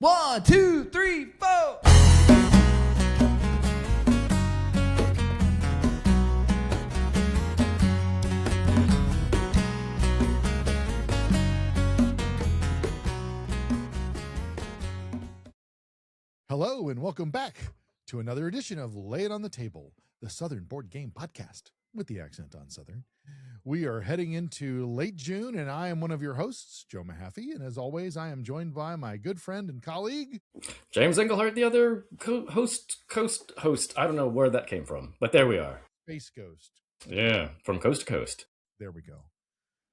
1, 2, 3, 4. Hello and welcome back to another edition of Lay It on the Table, the Southern Board Game Podcast with the accent on Southern. We are heading into late June, and I am one of your hosts, Joe Mahaffey. And as always, I am joined by my good friend and colleague, James Englehart, the other host. I don't know where that came from, but there we are. Space Ghost. Yeah, from coast to coast. There we go.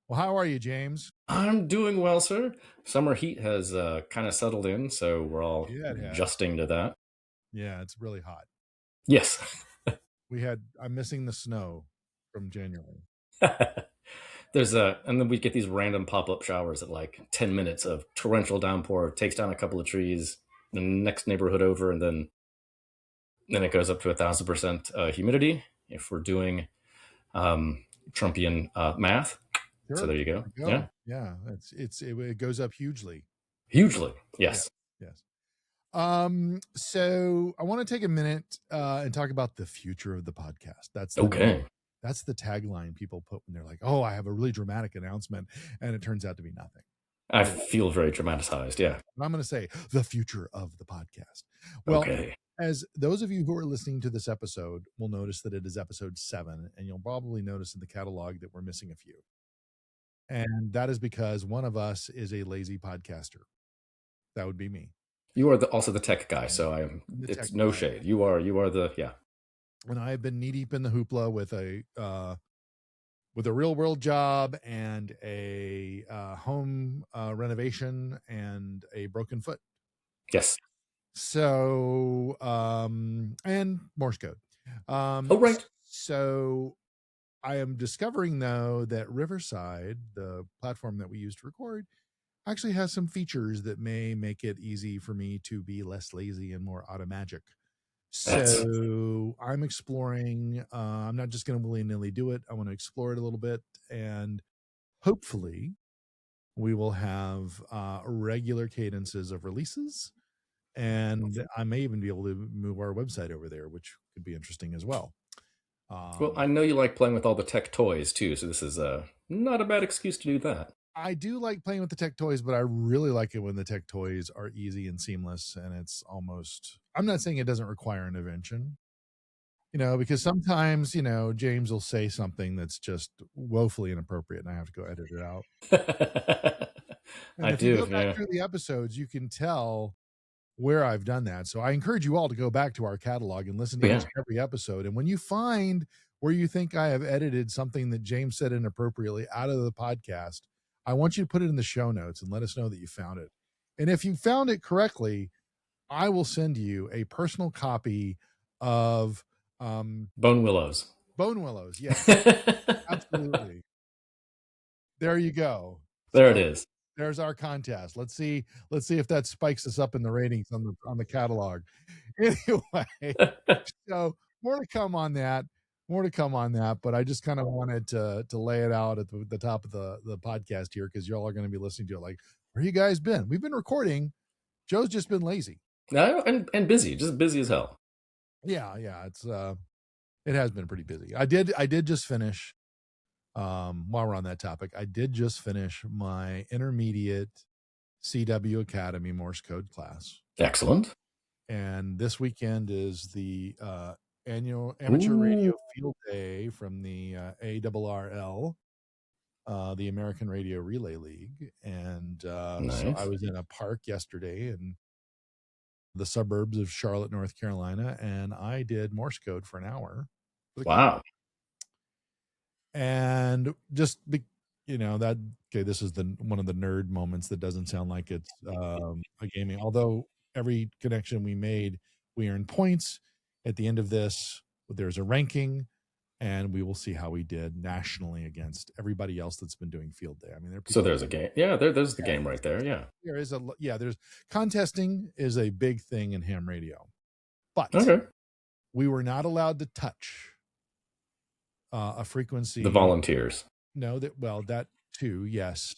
Well, how are you, James? I'm doing well, sir. Summer heat has kind of settled in, so we're all adjusting to that. Yeah, it's really hot. Yes. I'm missing the snow from January. And then we get these random pop-up showers at like 10 minutes of torrential downpour, takes down a couple of trees, the next neighborhood over, and then it goes up to 1,000% humidity if we're doing Trumpian math. Sure. So there you go. Yeah. It goes up hugely. Yes. So I want to take a minute and talk about the future of the podcast. That's the tagline people put when they're like, "Oh, I have a really dramatic announcement," and it turns out to be nothing. I feel very dramatized. Yeah. And I'm going to say the future of the podcast. Well, as those of you who are listening to this episode will notice that it is episode 7, and you'll probably notice in the catalog that we're missing a few. And that is because one of us is a lazy podcaster. That would be me. You are also the tech guy, so it's no shade. You are the. And I have been knee deep in the hoopla with a real world job and a home renovation and a broken foot. Yes. So and Morse code. Right. So I am discovering though that Riverside, the platform that we use to record, actually has some features that may make it easy for me to be less lazy and more automagic. So I'm exploring. I'm not just going to willy-nilly do it. I want to explore it a little bit, and hopefully we will have regular cadences of releases, and I may even be able to move our website over there, which could be interesting as well. Well, I know you like playing with all the tech toys too, so this is not a bad excuse to do that. I do like playing with the tech toys, but I really like it when the tech toys are easy and seamless, and it's almost, I'm not saying it doesn't require intervention, because sometimes, James will say something that's just woefully inappropriate and I have to go edit it out. If you go back through the episodes, you can tell where I've done that. So I encourage you all to go back to our catalog and listen to every episode. And when you find where you think I have edited something that James said inappropriately out of the podcast, I want you to put it in the show notes and let us know that you found it. And if you found it correctly, I will send you a personal copy of Bone Willows. Bone Willows, yes. Absolutely. There you go. There it is. There's our contest. Let's see if that spikes us up in the ratings on the catalog. Anyway, so more to come on that. But I just kind of wanted to lay it out at the top of the podcast here, because y'all are going to be listening to it like, where you guys been? We've been recording. Joe's just been lazy. No, and busy, just busy as hell. Yeah. It has been pretty busy. I did just finish. While we're on that topic, I did just finish my intermediate CW Academy Morse code class. Excellent. And this weekend is the annual amateur radio field day from the ARRL, the American Radio Relay League. And nice. So I was in a park yesterday in the suburbs of Charlotte, North Carolina, and I did Morse code for an hour. Wow. And just this is one of the nerd moments that doesn't sound like it's a gaming. Although every connection we made, we earned points. At the end of this, there's a ranking, and we will see how we did nationally against everybody else that's been doing field day. I mean, so there's a game. Yeah, there's the game right there. Yeah, there's contesting is a big thing in ham radio, but we were not allowed to touch a frequency. The volunteers. No, that too. Yes.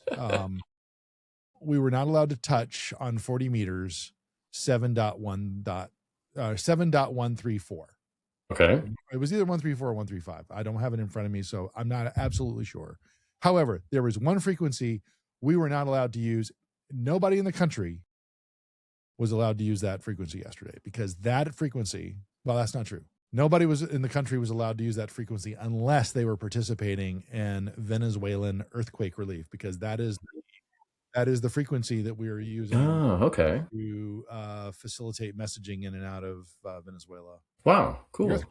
We were not allowed to touch on 40 meters 7.1.34. Okay. It was either 134 or 135. I don't have it in front of me, so I'm not absolutely sure. However, there was one frequency we were not allowed to use. Nobody in the country was allowed to use that frequency yesterday, because that frequency, well, that's not true. Nobody was in the country was allowed to use that frequency unless they were participating in Venezuelan earthquake relief, because that is the frequency that we are using Oh, okay. to facilitate messaging in and out of Venezuela. Wow, cool.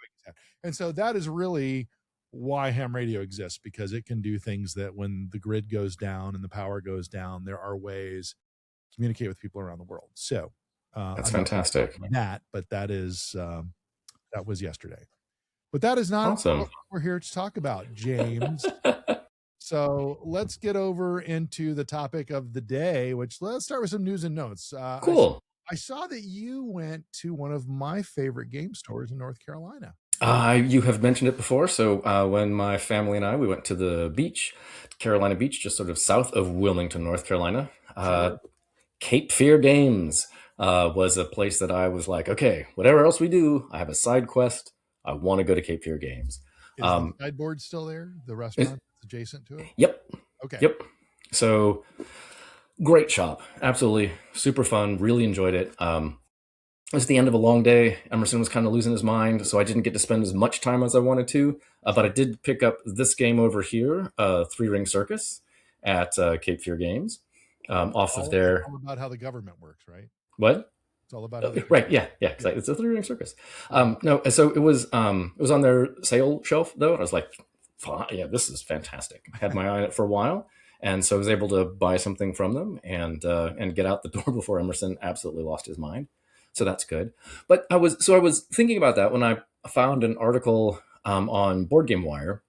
And so that is really why ham radio exists, because it can do things that when the grid goes down and the power goes down, there are ways to communicate with people around the world. So that's fantastic. But that is that was yesterday. But that is not awesome. What we're here to talk about, James. So let's get over into the topic of the day, which let's start with some news and notes. Cool. I saw that you went to one of my favorite game stores in North Carolina. You have mentioned it before. So when my family and I, we went to the beach, Carolina Beach, just sort of south of Wilmington, North Carolina. Sure. Cape Fear Games was a place that I was like, okay, whatever else we do, I have a side quest. I want to go to Cape Fear Games. Is the sideboard still there? The restaurant adjacent to it? Yep. Okay. Yep. So great shop. Absolutely. Super fun. Really enjoyed it. It was the end of a long day. Emerson was kind of losing his mind, so I didn't get to spend as much time as I wanted to. But I did pick up this game over here, Three Ring Circus at Cape Fear Games. Off of their... It's all about how the government works, right? What? It's all about how the right. Yeah. Exactly. It's a Three Ring Circus. No, so it was on their sale shelf though, and I was like, fine, yeah, this is fantastic. I had my eye on it for a while, and so I was able to buy something from them and get out the door before Emerson absolutely lost his mind. So that's good. But I was thinking about that when I found an article on Board Game Wire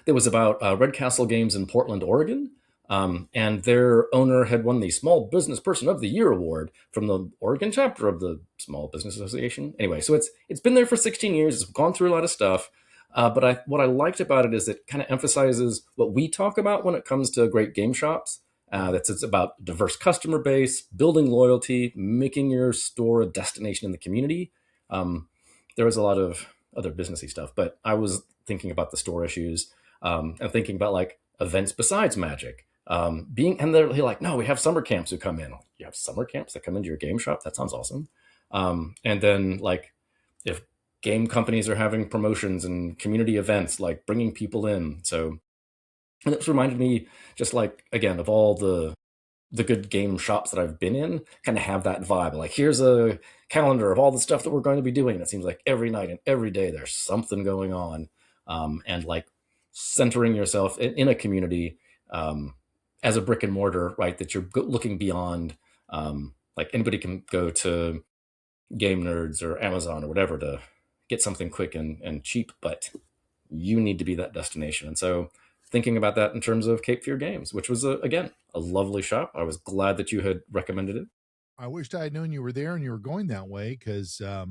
that was about Red Castle Games in Portland, Oregon. And their owner had won the Small Business Person of the Year award from the Oregon chapter of the Small Business Association. Anyway, so it's been there for 16 years. It's gone through a lot of stuff. But what I liked about it is it kind of emphasizes what we talk about when it comes to great game shops. It's about diverse customer base, building loyalty, making your store a destination in the community. There was a lot of other businessy stuff, but I was thinking about the store issues and thinking about like events besides Magic. And they're like, no, we have summer camps who come in. You have summer camps that come into your game shop? That sounds awesome. And then like if game companies are having promotions and community events, like bringing people in. So, and it's reminded me just like, again, of all the good game shops that I've been in, kind of have that vibe. Like here's a calendar of all the stuff that we're going to be doing. And it seems like every night and every day there's something going on. And like centering yourself in a community, as a brick and mortar, right? That you're looking beyond, like anybody can go to Game Nerds or Amazon or whatever to get something quick and cheap, but you need to be that destination. And so thinking about that in terms of Cape Fear Games, which was, again, a lovely shop. I was glad that you had recommended it. I wished I had known you were there and you were going that way, because I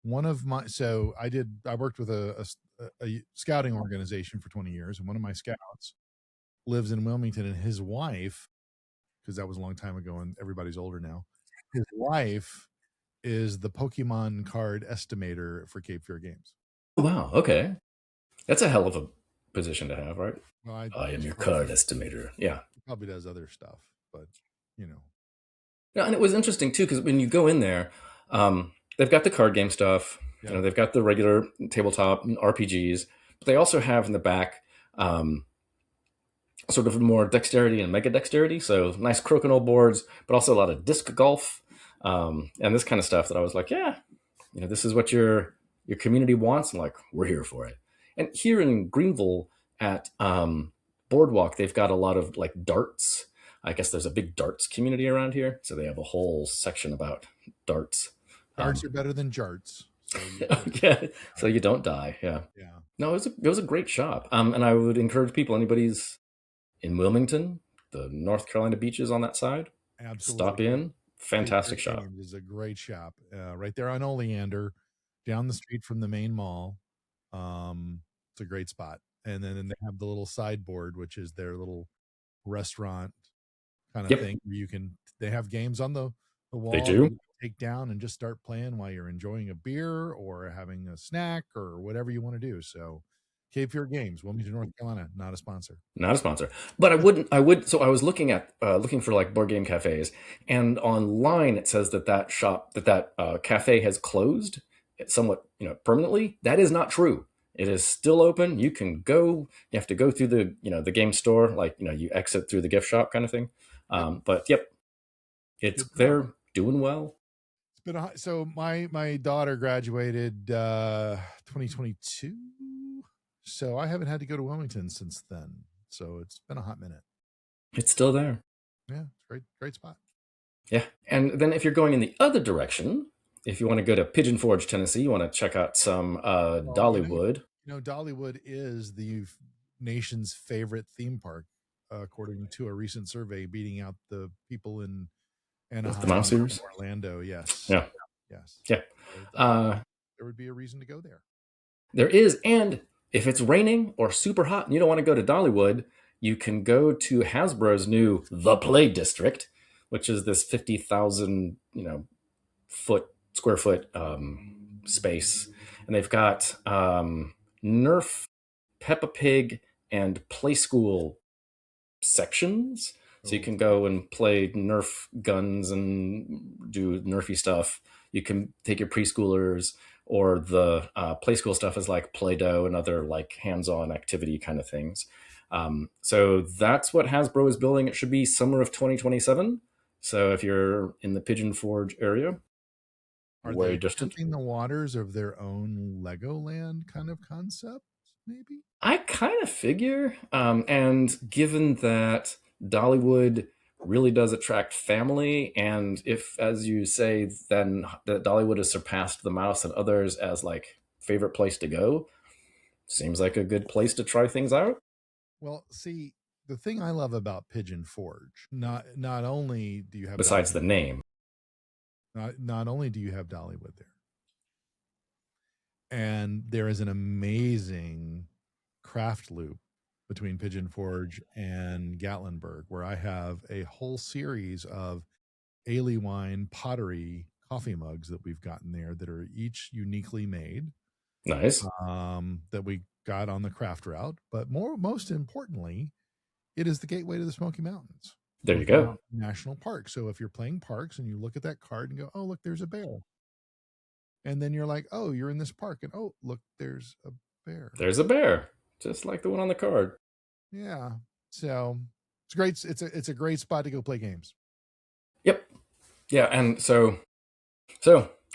worked with a scouting organization for 20 years, and one of my scouts lives in Wilmington, and his wife, because that was a long time ago and everybody's older now, his wife is the Pokemon card estimator for Cape Fear Games. Wow. Okay. That's a hell of a position to have, right? Well, I am your card estimator. Yeah. He probably does other stuff, but Yeah, and it was interesting too, because when you go in there, they've got the card game stuff. Yeah. They've got the regular tabletop and RPGs, but they also have in the back sort of more dexterity and mega dexterity. So nice crokinole boards, but also a lot of disc golf and this kind of stuff that I was like, yeah, this is what your community wants. And like, we're here for it. And here in Greenville at Boardwalk, they've got a lot of like darts. I guess there's a big darts community around here. So they have a whole section about darts. Darts are better than jarts. So yeah, so you don't die. Yeah. No, it was a great shop. And I would encourage people, anybody's in Wilmington, the North Carolina beaches on that side, absolutely stop in. Fantastic shop. It's a great shop right there on Oleander, down the street from the main mall. It's a great spot. And then they have the little sideboard, which is their little restaurant kind of thing where they have games on the The wall They that do. you can take down and just start playing while you're enjoying a beer or having a snack or whatever you want to do. So, Cape Fear Games, Wilmington, North Carolina, not a sponsor. Not a sponsor, but I would. So I was looking at looking for like board game cafes, and online it says that shop that cafe has closed somewhat permanently. That is not true. It is still open. You can go. You have to go through the game store, like you exit through the gift shop kind of thing. Yep. But yep, it's Good to know. they're doing well. It's been so my daughter graduated 2022, so I haven't had to go to Wilmington since then. So it's been a hot minute. It's still there. Yeah, it's great spot. Yeah, and then if you're going in the other direction, if you want to go to Pigeon Forge, Tennessee, you want to check out some Dollywood. Dollywood is the nation's favorite theme park, according to a recent survey, beating out the people in Anaheim, the Mouse Ears, Orlando. Yes. Yeah. Yes. Yeah. There would be a reason to go there. There is, and if it's raining or super hot and you don't want to go to Dollywood, you can go to Hasbro's new The Play District, which is this 50,000 square foot space, and they've got Nerf, Peppa Pig, and Play School sections. So you can go and play Nerf guns and do Nerfy stuff. You can take your preschoolers, or the Play School stuff is like Play-Doh and other like hands-on activity kind of things. So that's what Hasbro is building. It should be summer of 2027. So if you're in the Pigeon Forge area, are way they distant, testing the waters of their own Legoland kind of concept? Maybe I kind of figure, and given that Dollywood really does attract family, and if, as you say, then that Dollywood has surpassed the Mouse and others as like favorite place to go, seems like a good place to try things out. Well, see, the thing I love about Pigeon Forge, not only do you have Besides the name, not only do you have Dollywood there, and there is an amazing craft loop between Pigeon Forge and Gatlinburg, where I have a whole series of Ale wine pottery coffee mugs that we've gotten there that are each uniquely made. nice. That we got on the craft route. But most importantly, it is the gateway to the Smoky Mountains. There you go. National Park. So if you're playing parks and you look at that card and go, oh, look, there's a bear. And then you're like, oh, you're in this park. And oh, look, there's a bear. There's a bear, just like the one on the card. Yeah. So it's great. It's a great spot to go play games. Yep. Yeah. And so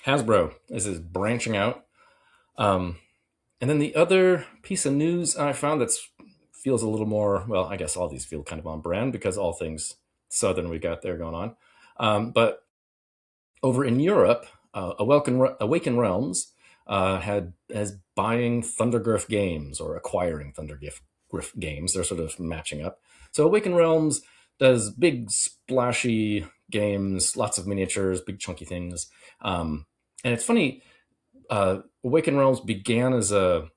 Hasbro is branching out. And then the other piece of news I found that feels a little more, well, I guess all these feel kind of on brand because all things Southern we got there going on. But over in Europe, Awaken Realms has buying Thundergriff Games or acquiring Thundergriff Games. They're sort of matching up. So Awaken Realms does big splashy games, lots of miniatures, big chunky things. And it's funny, Awaken Realms began as a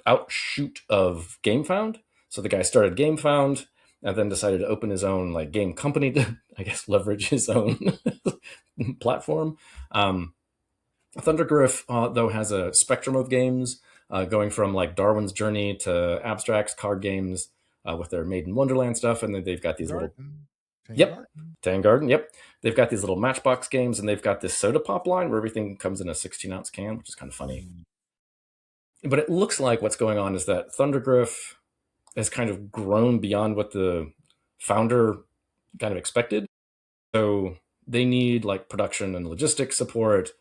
outshoot of GameFound. So the guy started GameFound and then decided to open his own like game company to, I guess, leverage his own platform. Thundergriff, though, has a spectrum of games going from like Darwin's Journey to abstracts, card games with their Made in Wonderland stuff. And then they've got these little... Tang Garden. Yep. They've got these little Matchbox games, and they've got this soda pop line where everything comes in a 16-ounce can, which is kind of funny. But it looks like what's going on is that Thundergriff has kind of grown beyond what the founder kind of expected. So they need like production and logistics support.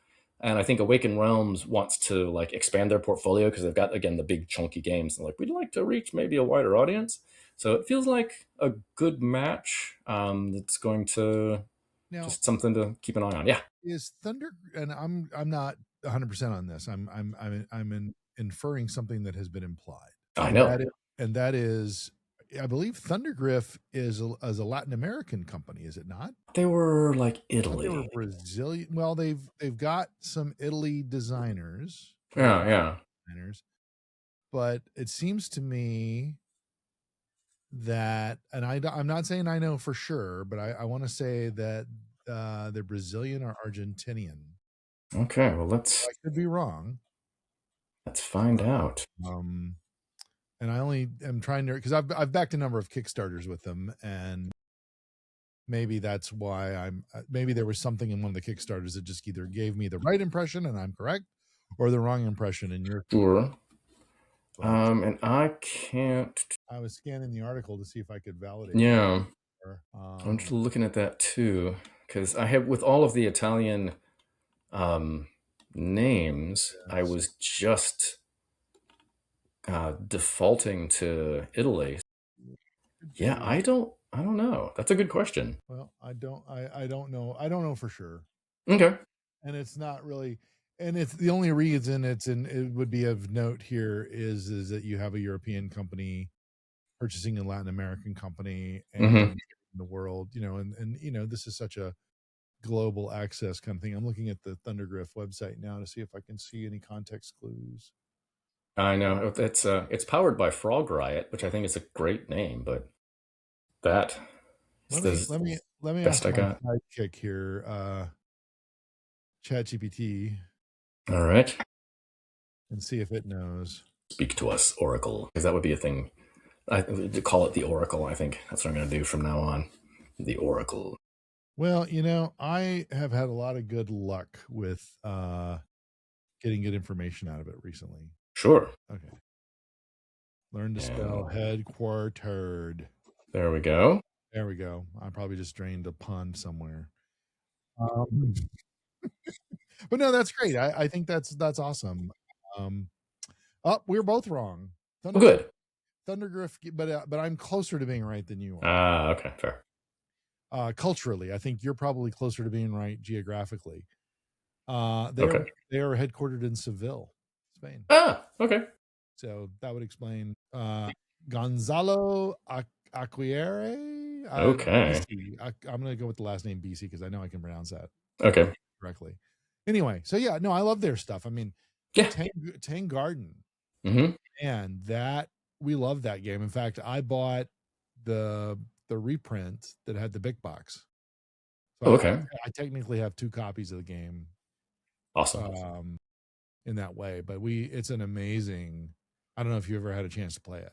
And I think Awaken Realms wants to like expand their portfolio because they've got, again, the big chunky games. And like, we'd like to reach maybe a wider audience. So it feels like a good match. That's going to just something to keep an eye on. Yeah. Is Thunder, and I'm not 100% on this. I'm inferring something that has been implied. I know. And that is, I believe Thundergriff is a Latin American company, is it not? They were like Italy. They were Brazilian. Well, they've got some Italy designers. Yeah. Designers, but it seems to me that, and I'm not saying I know for sure, but I want to say that they're Brazilian or Argentinian. Okay, well I could be wrong. let's find out. And I only am trying to, because I've backed a number of Kickstarters with them, and maybe that's why maybe there was something in one of the Kickstarters that just either gave me the right impression and I'm correct, or the wrong impression and you're Sure. but, And I can't. I was scanning the article to see if I could validate. Yeah, I'm just looking at that too, because I have, with all of the Italian names, yes. I was just defaulting to Italy. Yeah, I don't know. That's a good question. Well, I don't know. I don't know for sure. Okay. And it's not really, and it's the only reason it would be of note here is that you have a European company purchasing a Latin American company and in the world, and this is such a global access kind of thing. I'm looking at the Thundergriff website now to see if I can see any context clues. I know it's powered by Frog Riot, which I think is a great name, but that let me best ask I got. Sidekick here, ChatGPT. All right, and see if it knows. Speak to us, Oracle, because that would be a thing. I call it the Oracle. I think that's what I'm going to do from now on. The Oracle. Well, I have had a lot of good luck with getting good information out of it recently. Sure. Okay. Learn to spell headquartered. There we go. There we go. I probably just drained a pond somewhere. But no, that's great. I think that's awesome. We're both wrong. Good. Thundergriff, but I'm closer to being right than you are. Okay, fair. Culturally, I think you're probably closer to being right geographically. They are headquartered in Seville, Spain. Okay. So that would explain Gonzalo Acquire. Okay. I'm going to go with the last name BC because I know I can pronounce that. Okay. Correctly. Anyway, so yeah, no, I love their stuff. I mean, Tang Garden. And that we love that game. In fact, I bought the reprint that had the big box. So I technically have 2 copies of the game. Awesome. In that way, but it's an amazing. I don't know if you ever had a chance to play it.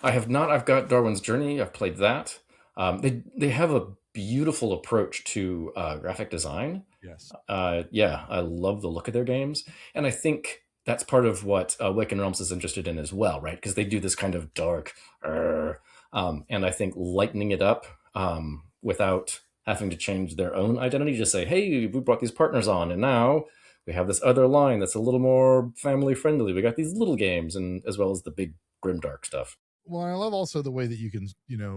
I have not. I've got Darwin's Journey. I've played that. They have a beautiful approach to graphic design. Yes. I love the look of their games, and I think that's part of what Awakened Realms is interested in as well, right? Because they do this kind of dark, and I think lightening it up without having to change their own identity. Just say, hey, we brought these partners on, and now we have this other line that's a little more family friendly. We got these little games, and as well as the big grimdark stuff. Well, I love also the way that you can,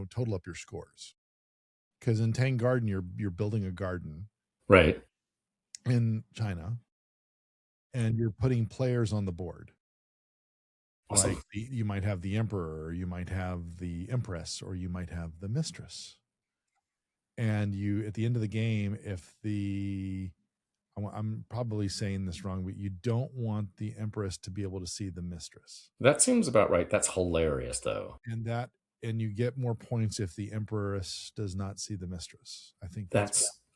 total up your scores. Because in Tang Garden, you're building a garden, right, in China, and you're putting players on the board. Awesome. Like you might have the emperor, or you might have the empress, or you might have the mistress. And you, at the end of the game, I'm probably saying this wrong, but you don't want the empress to be able to see the mistress. That seems about right. That's hilarious, though. And you get more points if the empress does not see the mistress. I think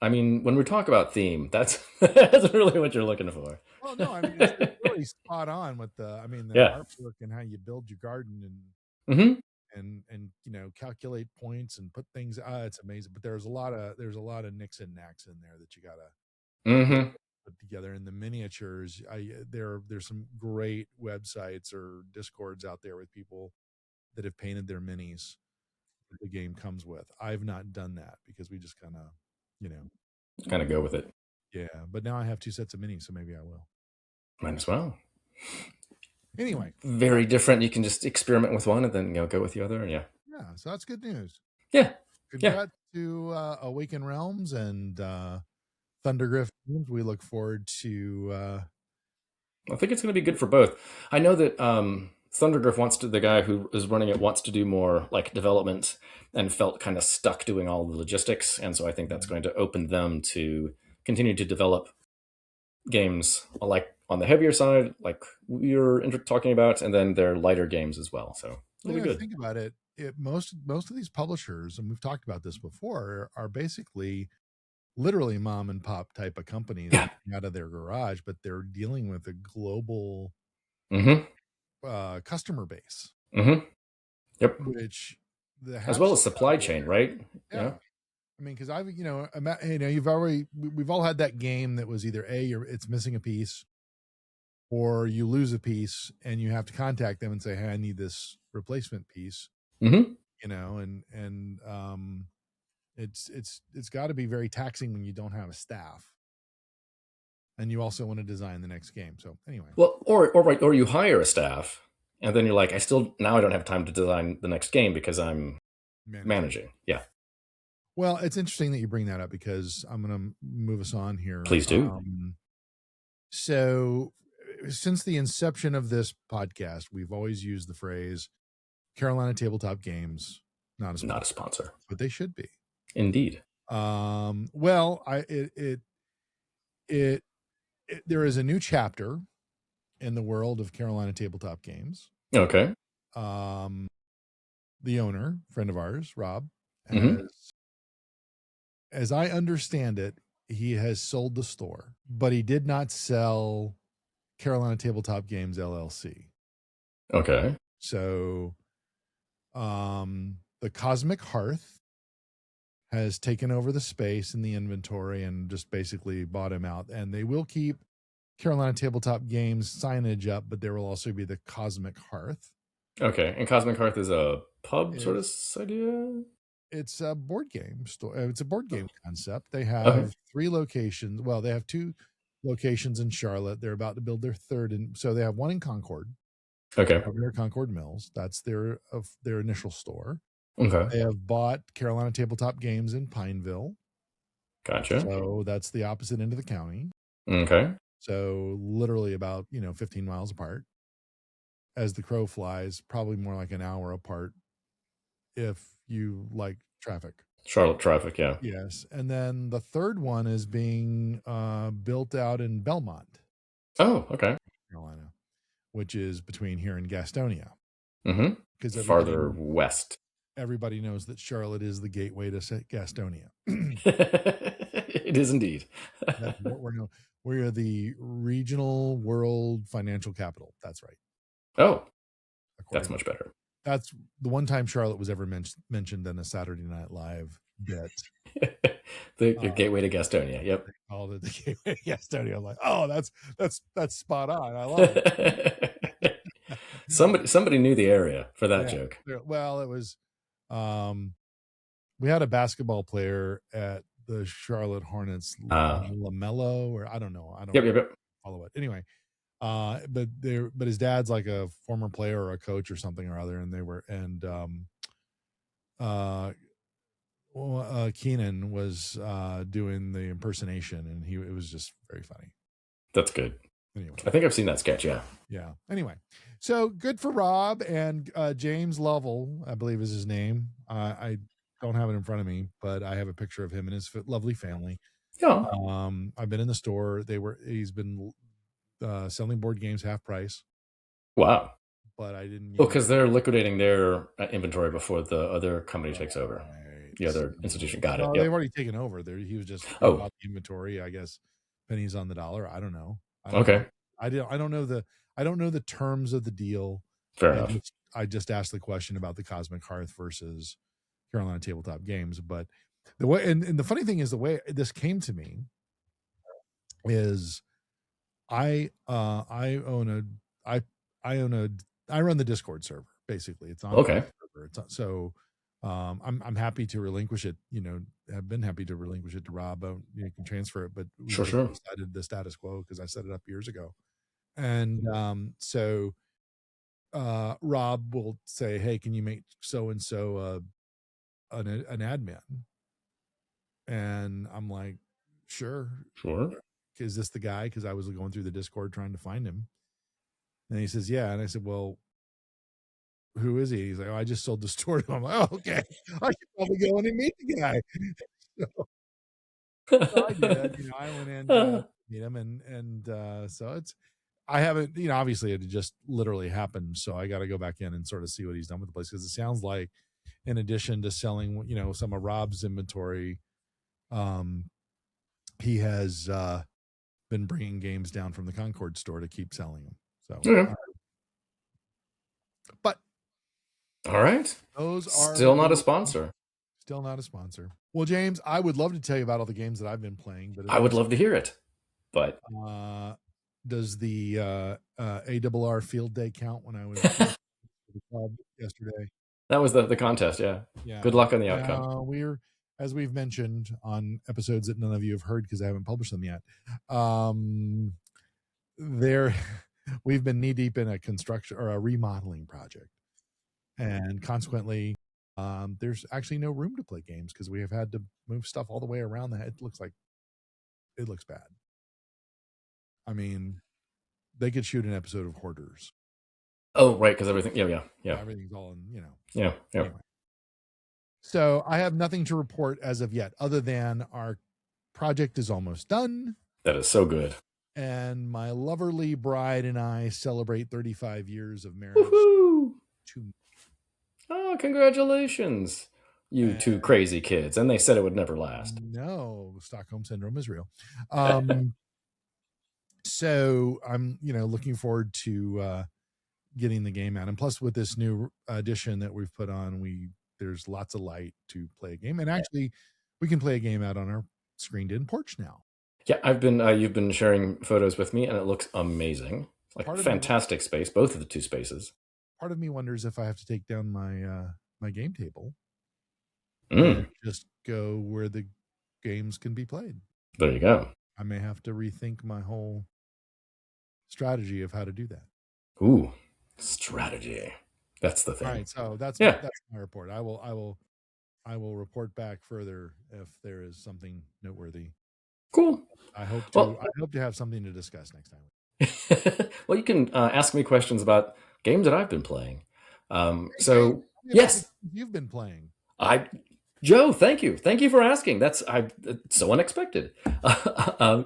I mean, when we talk about theme, that's really what you're looking for. Well, no, I mean, it's really spot on with the artwork and how you build your garden and calculate points and put things. It's amazing. But there's a lot of nicks and knacks in there that you gotta put together. In the miniatures, there's some great websites or discords out there with people that have painted their minis that the game comes with. I've not done that because we just kind of go with it. Yeah, but now I have 2 sets of minis, so maybe I will. Might as well. Anyway, very different. You can just experiment with one and then go with the other. Yeah. So that's good news. Yeah. Congrats to Awakened Realms and Thundergriff. We look forward to. I think it's going to be good for both. I know that Thundergriff the guy who is running it wants to do more like development and felt kind of stuck doing all the logistics. And so I think that's going to open them to continue to develop games like on the heavier side, like we were talking about, and then their lighter games as well. So it'll be good. Think about it. Most of these publishers, and we've talked about this before, are basically literally mom and pop type of company Yeah. out of their garage, but they're dealing with a global customer base, Yep. which the As have well as some supply chain, right? yeah. I mean, because we've all had that game that was either it's missing a piece, or you lose a piece and you have to contact them and say, hey, I need this replacement piece. Mm-hmm. It's got to be very taxing when you don't have a staff, and you also want to design the next game. So anyway, Well, or you hire a staff, and then you're like, I don't have time to design the next game because I'm managing. Yeah, well, it's interesting that you bring that up, because I'm going to move us on here. please do. So since the inception of this podcast, we've always used the phrase Carolina Tabletop Games, not a sponsor. Not a sponsor, but they should be. Indeed. Well, there is a new chapter in the world of Carolina Tabletop Games. Okay. The owner, friend of ours, Rob, Mhm. as I understand it, he has sold the store, but he did not sell Carolina Tabletop Games LLC. Okay. So, the Cosmic Hearth has taken over the space in the inventory and just basically bought him out. And they will keep Carolina Tabletop Games signage up, but there will also be the Cosmic Hearth. Okay. And Cosmic Hearth is a pub sort of idea? It's a board game store. It's a board game concept. They have 3 locations. Well, they have 2 locations in Charlotte. They're about to build their third, and so they have one in Concord. Okay. Near Concord Mills. That's their initial store. Okay. They have bought Carolina Tabletop Games in Pineville. Gotcha. So that's the opposite end of the county. Okay. So literally about 15 miles apart. As the crow flies, probably more like an hour apart if you like traffic. Charlotte traffic, yeah. Yes. And then the third one is being built out in Belmont. Oh, okay. Carolina, which is between here and Gastonia. Mm-hmm. Because farther west. Everybody knows that Charlotte is the gateway to Gastonia. It is indeed. We're the regional world financial capital. That's right. Oh, that's much better. That's the one time Charlotte was ever mentioned in a Saturday Night Live bit. the gateway to Gastonia. Yep. They called it the gateway to Gastonia. I'm like, oh, that's spot on. I love it. Somebody knew the area for that joke. Well, it was we had a basketball player at the Charlotte Hornets, LaMelo, or I don't know. I don't follow it. Anyway, but his dad's like a former player or a coach or something or other, and Keenan was doing the impersonation, and it was just very funny. That's good. Anyway, I think I've seen that sketch. Yeah. Anyway, so good for Rob and James Lovell, I believe is his name. I don't have it in front of me, but I have a picture of him and his lovely family. Yeah. I've been in the store. He's been selling board games half price. Wow. But I didn't. Well, because they're liquidating their inventory before the other company takes over. The other institution got it. They've already taken over. He was just about the inventory. I guess pennies on the dollar. I don't know. I don't know the terms of the deal. Fair enough. I just asked the question about the Cosmic Hearth versus Carolina Tabletop Games. But the way, and the funny thing is, the way this came to me is I run the Discord server. Basically, it's on the server. So I'm happy to relinquish it. I've been happy to relinquish it to Rob. You can transfer it, but we decided the status quo because I set it up years ago. And so Rob will say, "Hey, can you make so and so an admin?" And I'm like, "Sure." Is this the guy? Because I was going through the Discord trying to find him. And he says, "Yeah." And I said, "Well, who is he?" He's like, "Oh, I just sold the store to him." I'm like, "Oh, okay. I should probably go in and meet the guy." So I did. I went in to meet him, and so I haven't, obviously it just literally happened. So I got to go back in and sort of see what he's done with the place, because it sounds like, in addition to selling, some of Rob's inventory, he has been bringing games down from the Concord store to keep selling them. So, Okay. but All right. those are Still not a sponsor. Still not a sponsor. Well, James, I would love to tell you about all the games that I've been playing, but I would love to hear it. But does the ARR field day count when I was at the club yesterday? That was the contest, yeah. Good luck on the outcome. We're, as we've mentioned on episodes that none of you have heard because I haven't published them yet, we've been knee deep in a construction or a remodeling project, and consequently, there's actually no room to play games because we have had to move stuff all the way around the head. It looks bad. I mean, they could shoot an episode of Hoarders. Oh, right, because everything, yeah. Everything's all in, Yeah. Anyway. So I have nothing to report as of yet, other than our project is almost done. That is so good. And my loverly bride and I celebrate 35 years of marriage. Woohoo! Oh, congratulations, you two crazy kids. And they said it would never last. No, Stockholm Syndrome is real. So I'm, looking forward to getting the game out. And plus with this new edition that we've put on, there's lots of light to play a game. And actually we can play a game out on our screened in porch now. Yeah, you've been sharing photos with me and it looks amazing. Like fantastic space, both of the two spaces. Part of me wonders if I have to take down my game table and just go where the games can be played. There you go. I may have to rethink my whole strategy of how to do that. Ooh, strategy. That's the thing. All right, so that's my report. I will report back further if there is something noteworthy. Cool. I hope to have something to discuss next time. Well, you can ask me questions about games that I've been playing. Yes, you've been playing. Joe, thank you for asking. It's so unexpected.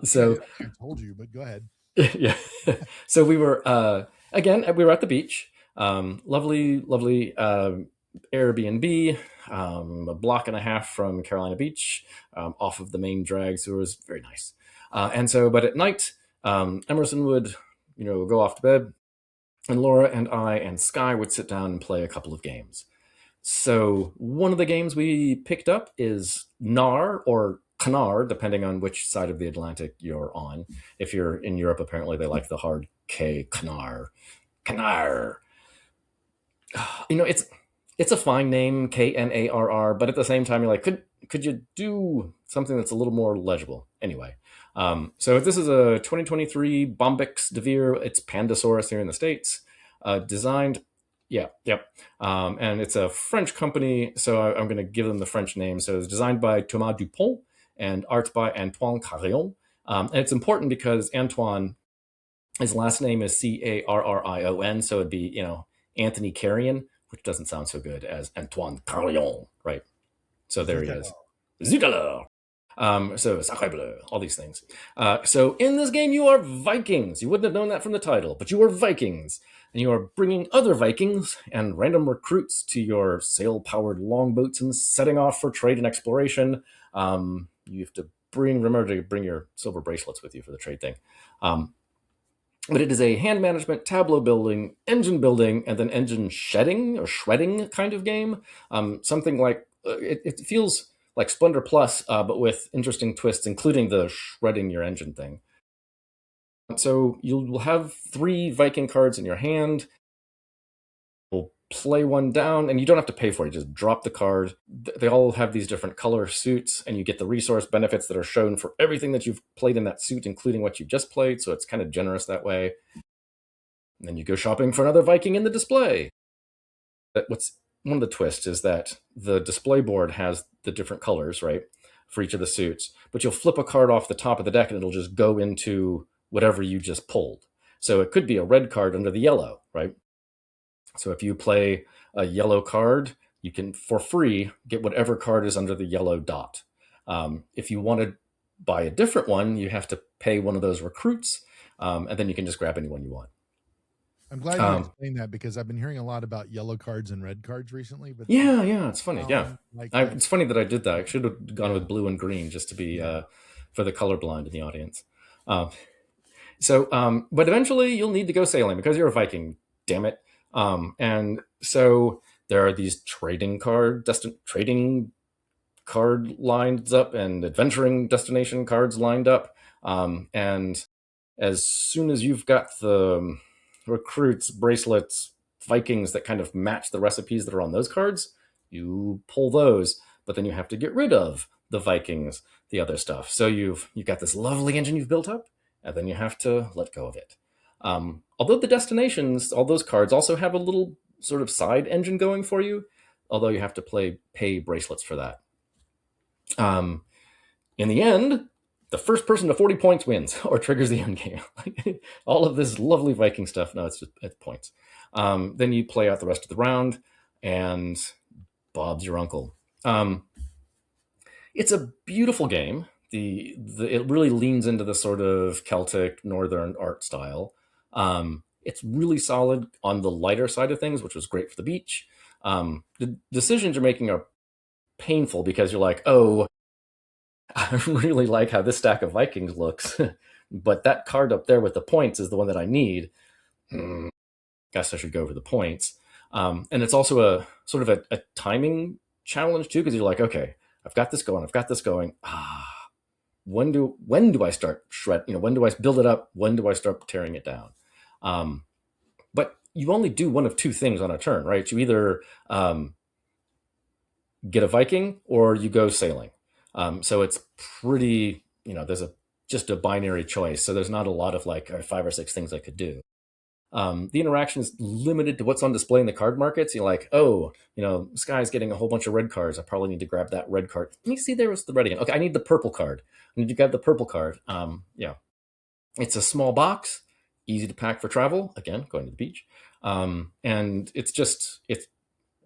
So I told you, but go ahead. Yeah. So we were we were at the beach. Lovely Airbnb, a block and a half from Carolina Beach, off of the main drag. So it was very nice. But at night, Emerson would, go off to bed, and Laura and I and Sky would sit down and play a couple of games. So one of the games we picked up is Gnar, or Knar, depending on which side of the Atlantic you're on. If you're in Europe, apparently they like the hard K, Knar. Knar. It's a fine name, Knarr, but at the same time, you're like, could you do something that's a little more legible? Anyway, so this is a 2023 Bombyx Devere. It's Pandasaurus here in the States, designed. And it's a French company, so I'm going to give them the French name. So it's designed by Thomas Dupont and art by Antoine Carrion. And it's important because Antoine, his last name is Carrion, so it'd be, Anthony Carrion, which doesn't sound so good as Antoine Carrion, right? So there he is. Zut alors. So Sacré Bleu, all these things. So in this game, you are Vikings. You wouldn't have known that from the title, but you are Vikings. And you are bringing other Vikings and random recruits to your sail-powered longboats and setting off for trade and exploration. You have to remember to bring your silver bracelets with you for the trade thing. But it is a hand management, tableau building, engine building, and then engine shedding or shredding kind of game. Something like, it feels like Splendor Plus, but with interesting twists, including the shredding your engine thing. So you'll have 3 Viking cards in your hand. You'll play one down, and you don't have to pay for it. You just drop the card. They all have these different color suits, and you get the resource benefits that are shown for everything that you've played in that suit, including what you just played. So it's kind of generous that way. And then you go shopping for another Viking in the display. One of the twists is that the display board has the different colors, right, for each of the suits. But you'll flip a card off the top of the deck, and it'll just go into whatever you just pulled. So it could be a red card under the yellow, right? So if you play a yellow card, you can, for free, get whatever card is under the yellow dot. If you want to buy a different one, you have to pay one of those recruits, and then you can just grab any one you want. I'm glad you explained that, because I've been hearing a lot about yellow cards and red cards recently. But yeah, it's funny. It's funny that I did that. I should have gone with blue and green just to be for the colorblind in the audience. But eventually you'll need to go sailing because you're a Viking, damn it. And so there are these trading card lines up and adventuring destination cards lined up. And as soon as you've got the recruits, bracelets, Vikings that kind of match the recipes that are on those cards, you pull those, but then you have to get rid of the Vikings, the other stuff. So you've got this lovely engine you've built up, and then you have to let go of it. Although the destinations, all those cards also have a little sort of side engine going for you, although you have to pay bracelets for that. In the end, the first person to 40 points wins or triggers the end game. All of this lovely Viking stuff. No, it's points. Then you play out the rest of the round, and Bob's your uncle. It's a beautiful game. It really leans into the sort of Celtic northern art style. It's really solid on the lighter side of things, which was great for the beach. The decisions you're making are painful because you're like, oh, I really like how this stack of Vikings looks, but that card up there with the points is the one that I need. Guess I should go for the points. And it's also a sort of a timing challenge too, because you're like, okay, I've got this going. When do I start when do I build it up? When do I start tearing it down? But you only do one of two things on a turn, right? You either get a Viking or you go sailing. So it's pretty, there's just a binary choice. So there's not a lot of like 5 or 6 things I could do. The interaction is limited to what's on display in the card markets. You're like, oh, Sky's getting a whole bunch of red cards. I probably need to grab that red card. Let me see, there was the red again. Okay, I need the purple card. I need to grab the purple card. It's a small box, easy to pack for travel. Again, going to the beach. And it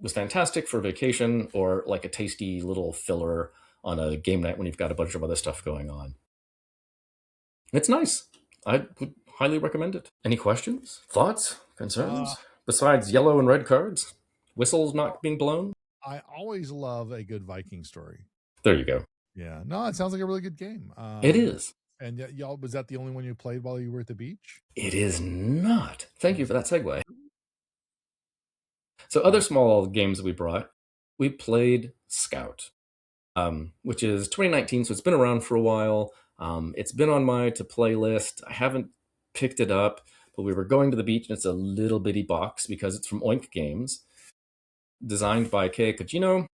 was fantastic for vacation or like a tasty little filler on a game night when you've got a bunch of other stuff going on. It's nice. I would highly recommend it. Any questions, thoughts, concerns? Besides yellow and red cards? Whistles not being blown? I always love a good Viking story. There you go. Yeah. No, it sounds like a really good game. It is. And y'all, was that the only one you played while you were at the beach? It is not. Thank you for that segue. So other small games we brought, we played Scout, which is 2019, so it's been around for a while. It's been on my to-play list. I haven't picked it up, but we were going to the beach, and it's a little bitty box because it's from Oink Games, designed by Kei Kojino.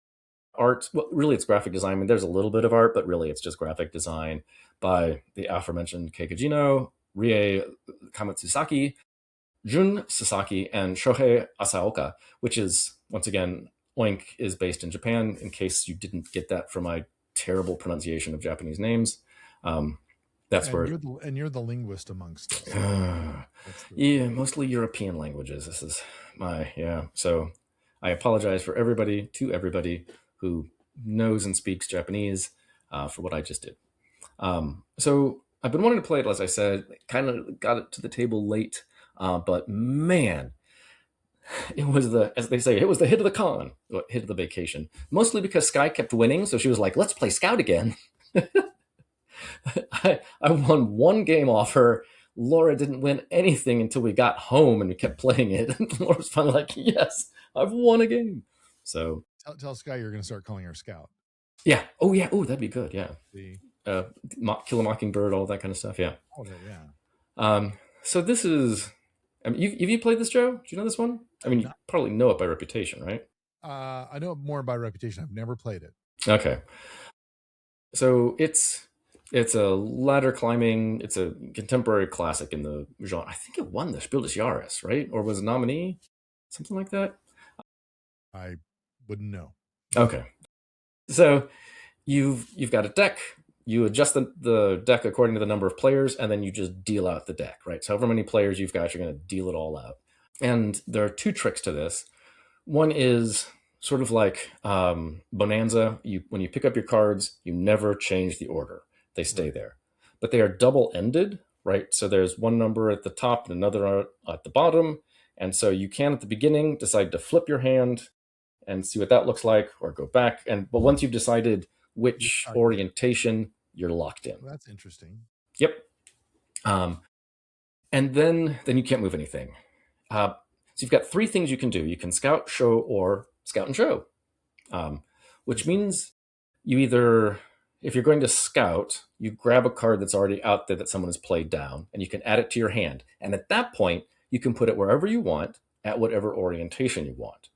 Art, well, really it's graphic design. I mean, there's a little bit of art, but really it's just graphic design by the aforementioned Kei Kojino, Rie Kamatsusaki, Jun Sasaki, and Shohei Asaoka, which is, once again, Oink is based in Japan, in case you didn't get that from my terrible pronunciation of Japanese names. That's where you're the linguist amongst us. Yeah, mostly European languages. This is so I apologize to everybody who knows and speaks Japanese for what I just did. So I've been wanting to play it, as I said, kind of got it to the table late, but man, it was as they say, it was the hit of the con, hit of the vacation, mostly because Sky kept winning. So she was like, let's play Scout again. I won one game off her. Laura didn't win anything until we got home and we kept playing it. And Laura was finally like, yes, I've won a game. So tell Sky you're going to start calling her Scout. Yeah. Oh, yeah. Oh, that'd be good. Yeah. Kill a Mockingbird, all that kind of stuff. Yeah. Oh, yeah. So this is, I mean, have you played this, Joe? Do you know this one? I mean, you probably know it by reputation, right? I know it more by reputation. I've never played it. Okay. So it's a ladder climbing. It's a contemporary classic in the genre. I think it won the Spiel des Jahres, right? Or was a nominee, something like that. I wouldn't know. Okay. So you've got a deck. You adjust the deck according to the number of players, and then you just deal out the deck, right? So however many players you've got, you're going to deal it all out. And there are 2 tricks to this. One is sort of like Bonanza. When you pick up your cards, you never change the order. They stay there. But they are double-ended, right? So there's one number at the top and another at the bottom. And so you can, at the beginning, decide to flip your hand and see what that looks like, or go back. But once you've decided which orientation you're locked in. Well, that's interesting. Yep. And then you can't move anything. So you've got three things you can do. You can scout, show, or scout and show, which means you either, if you're going to scout, you grab a card that's already out there that someone has played down, and you can add it to your hand. And at that point, you can put it wherever you want at whatever orientation you want.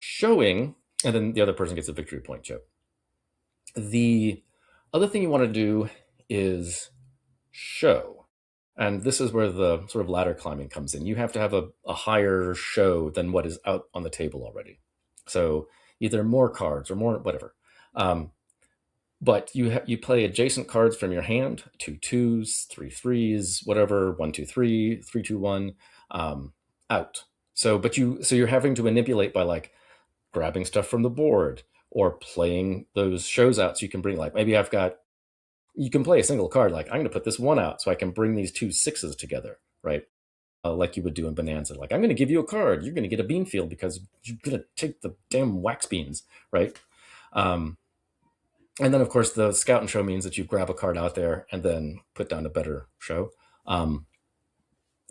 Showing, and then the other person gets a victory point, Joe. The other thing you want to do is show. And this is where the sort of ladder climbing comes in. You have to have a higher show than what is out on the table already. So either more cards or more whatever. But you play adjacent cards from your hand, 2 2s, 3 3s, whatever, 1 2 3, 3 2 1, out. So you're having to manipulate by like grabbing stuff from the board or playing those shows out. So you can bring like, maybe you can play a single card. Like, I'm going to put this one out so I can bring these 2 6s together, right? Like you would do in Bonanza. Like, I'm going to give you a card. You're going to get a bean field because you're going to take the damn wax beans, right? And then, of course, the scout and show means that you grab a card out there and then put down a better show.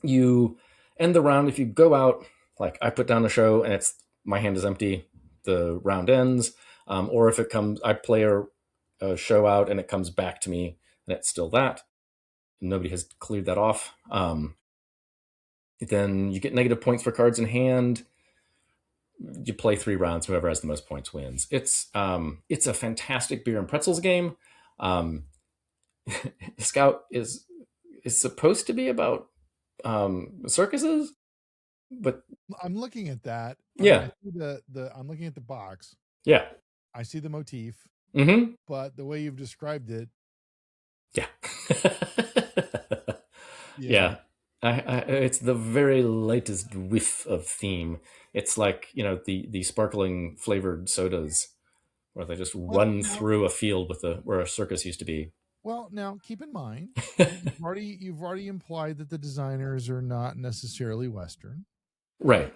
You end the round. If you go out, like I put down a show and my hand is empty, the round ends. Or if it comes, I play a show out and it comes back to me and it's still that. Nobody has cleared that off. Then you get negative points for cards in hand. You play 3 rounds. Whoever has the most points wins. It's a fantastic beer and pretzels game. Scout is supposed to be about circuses, but I'm looking at that. Yeah. I see I'm looking at the box. Yeah. I see the motif. Mm-hmm. But the way you've described it. Yeah. Yeah. It's the very lightest whiff of theme. It's like, the sparkling flavored sodas where they just run through a field where a circus used to be. Well, now keep in mind, you've already implied that the designers are not necessarily Western. Right.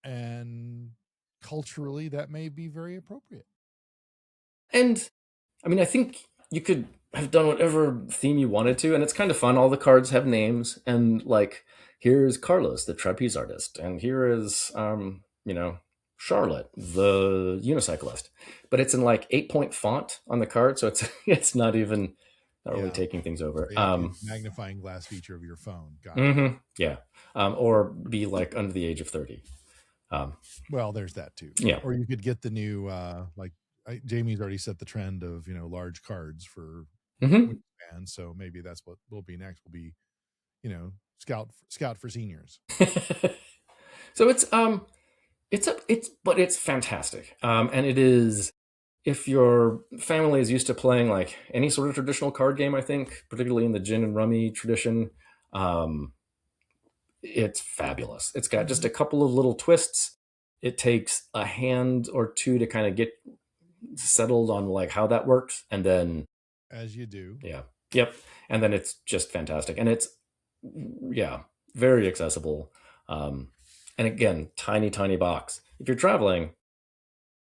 And culturally, that may be very appropriate. And I mean, I think you could have done whatever theme you wanted to, and it's kind of fun. All the cards have names, and like, here's Carlos, the trapeze artist, and here is, Charlotte, the unicyclist. But it's in like 8-point font on the card, so it's not even really taking things over. Magnifying glass feature of your phone. Got it. Yeah. Or be like under the age of 30. Well, there's that too. Yeah. Or you could get the new Jamie's already set the trend of large cards for fans, so maybe that's what will be next. Will be scout for seniors. So it's fantastic, and it is, if your family is used to playing like any sort of traditional card game, I think particularly in the gin and rummy tradition, it's fabulous. It's got just a couple of little twists. It takes a hand or two to kind of get settled on like how that works, and then as you do. Yep. And then it's just fantastic, and it's very accessible, and again, tiny box. If you're traveling,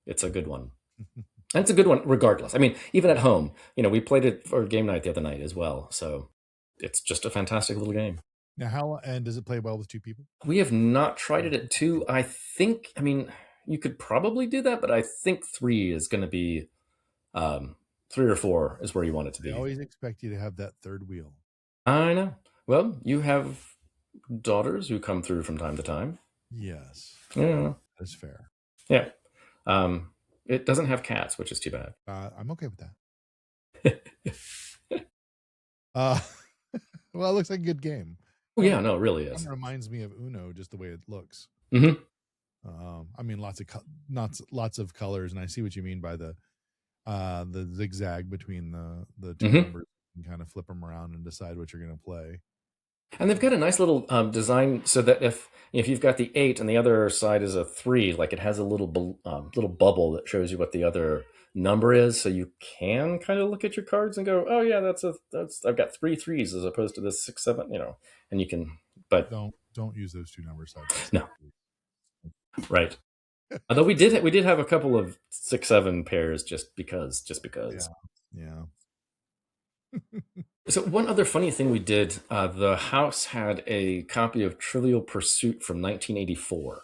it's a good one. And it's a good one regardless. I mean, even at home, we played it for game night the other night as well, so it's just a fantastic little game. Now, does it play well with 2 people? We have not tried it at 2. I mean, you could probably do that, but I think 3 is going to be 3 or 4 is where you want it to be. I always expect you to have that third wheel. I know. Well, you have daughters who come through from time to time. Yes. Yeah. That's fair. Yeah. It doesn't have cats, which is too bad. I'm okay with that. Well, it looks like a good game. Oh, yeah, no, it really is. It reminds me of Uno, just the way it looks. Mm-hmm. I mean, lots of colors, and I see what you mean by the zigzag between the 2 numbers. You can kind of flip them around and decide what you're going to play. And they've got a nice little design so that if you've got the 8 and the other side is a 3, like it has a little bubble that shows you what the other number is, so you can kind of look at your cards and go, oh yeah, I've got 3 3s as opposed to this 6 7, and you can, but don't use those 2 numbers. No. Right. Although we did have a couple of 6-7 pairs just because. Yeah. So one other funny thing we did, the house had a copy of Trivial Pursuit from 1984.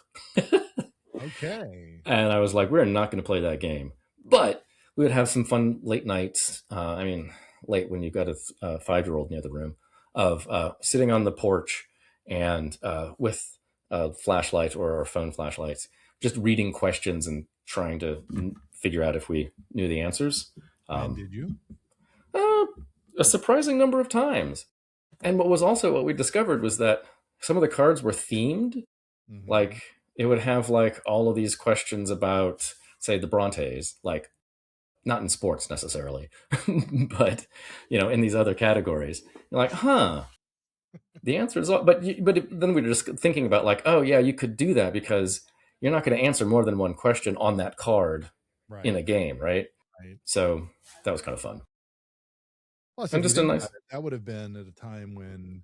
Okay. And I was like, we're not going to play that game. But we would have some fun late nights. I mean, late when you've got a 5-year-old near the room, of sitting on the porch and with a flashlight or our phone flashlights, just reading questions and trying to figure out if we knew the answers. And did you? Uh, a surprising number of times. And what we discovered was that some of the cards were themed. Mhm. Like it would have like all of these questions about, say, the Brontes, like not in sports necessarily, but in these other categories. You're like, huh. The answer is, then we were just thinking about like, oh yeah, you could do that because you're not going to answer more than one question on that card in a Right. game, right? Right. So that was kind of fun. Plus, And if you just a think nice. about it, that would have been at a time when